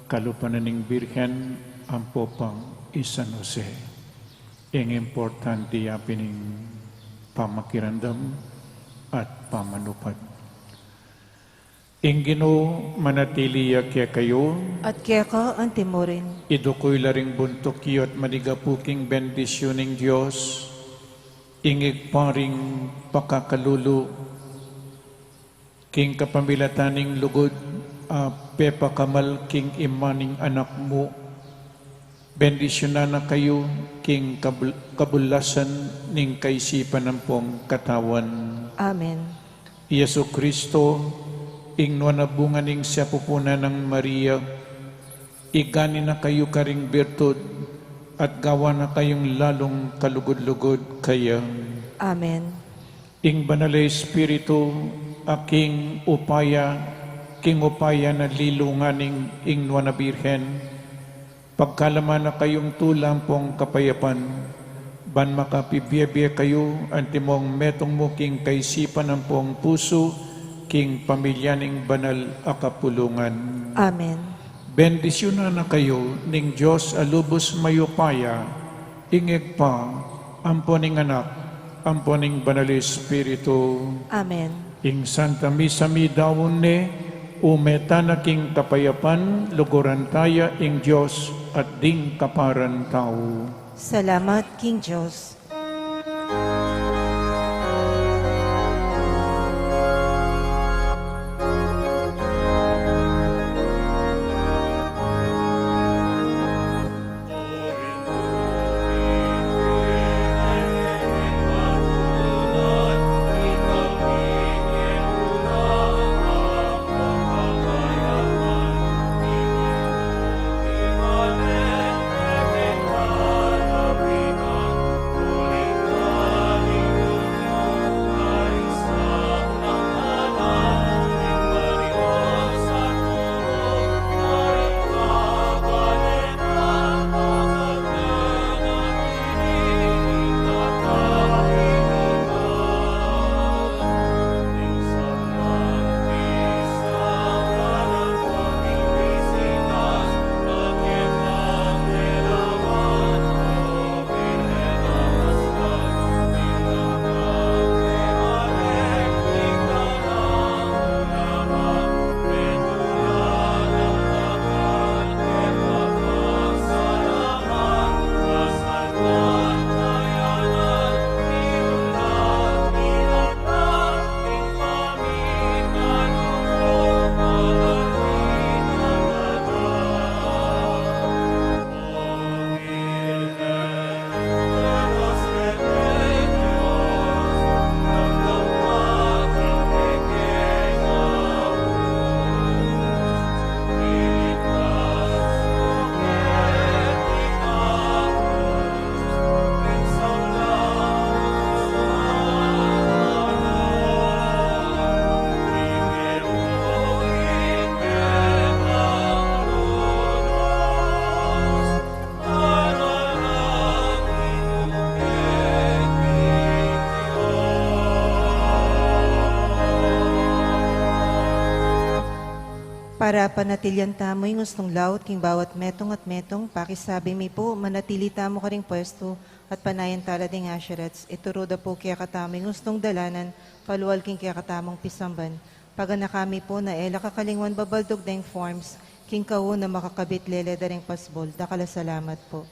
kalupanan ning Birhen, ang popang San Jose. Ing importante yapining pamakirandam at pamanupad. Ing Ginoo manatiliya kaya kayo, At kaya ka ang timurin. idukoy laring buntok iyo at manigapuking bendisyon ng Diyos, ingig paring pakakalulu, king kapamilataning lugod, Pepa Kamal, king imaning anak mo, bendisyonan na kayo, king kabulasan ning kaisipan ng pong katawan. Amen. Yesu Kristo, ing nuanabunga ning siya pupuna ng Maria, igani na kayo karing bertud, at gawa na kayong lalong kalugod-lugod kaya. Amen. Ing Banal Espiritu, aking upaya, king upaya na lilunganing ing nuana Birhen, pagkalaman na kayong tulampong kapayapan, ban makapibiyabia kayo, antimong metong mo king kaisipan ng pong puso, king pamilyaning banal akapulungan. Amen. Bendisyonan na kayo ning Diyos alubos mayupaya, ingeg pa, amponing anak, amponing Banal Espiritu, Amen. ing Santa Misa mi dawon ne, umeta na king kapayapan, luguran taya ing Diyos at ding kaparan tao. Salamat, King Diyos. Para panatilyan tamo'y ngustong laot king bawat metong at metong, pakisabi mi po, manatili tamo ka ring pwesto, at panayan tala ding asherets, ituruda po kaya katamo'y ngustong dalanan, paluwal king kaya katamong pisamban, Pagana kami po na ela kakalingwan babaldog deng forms, king kao na makakabit lele daring pasbol, dakala salamat po.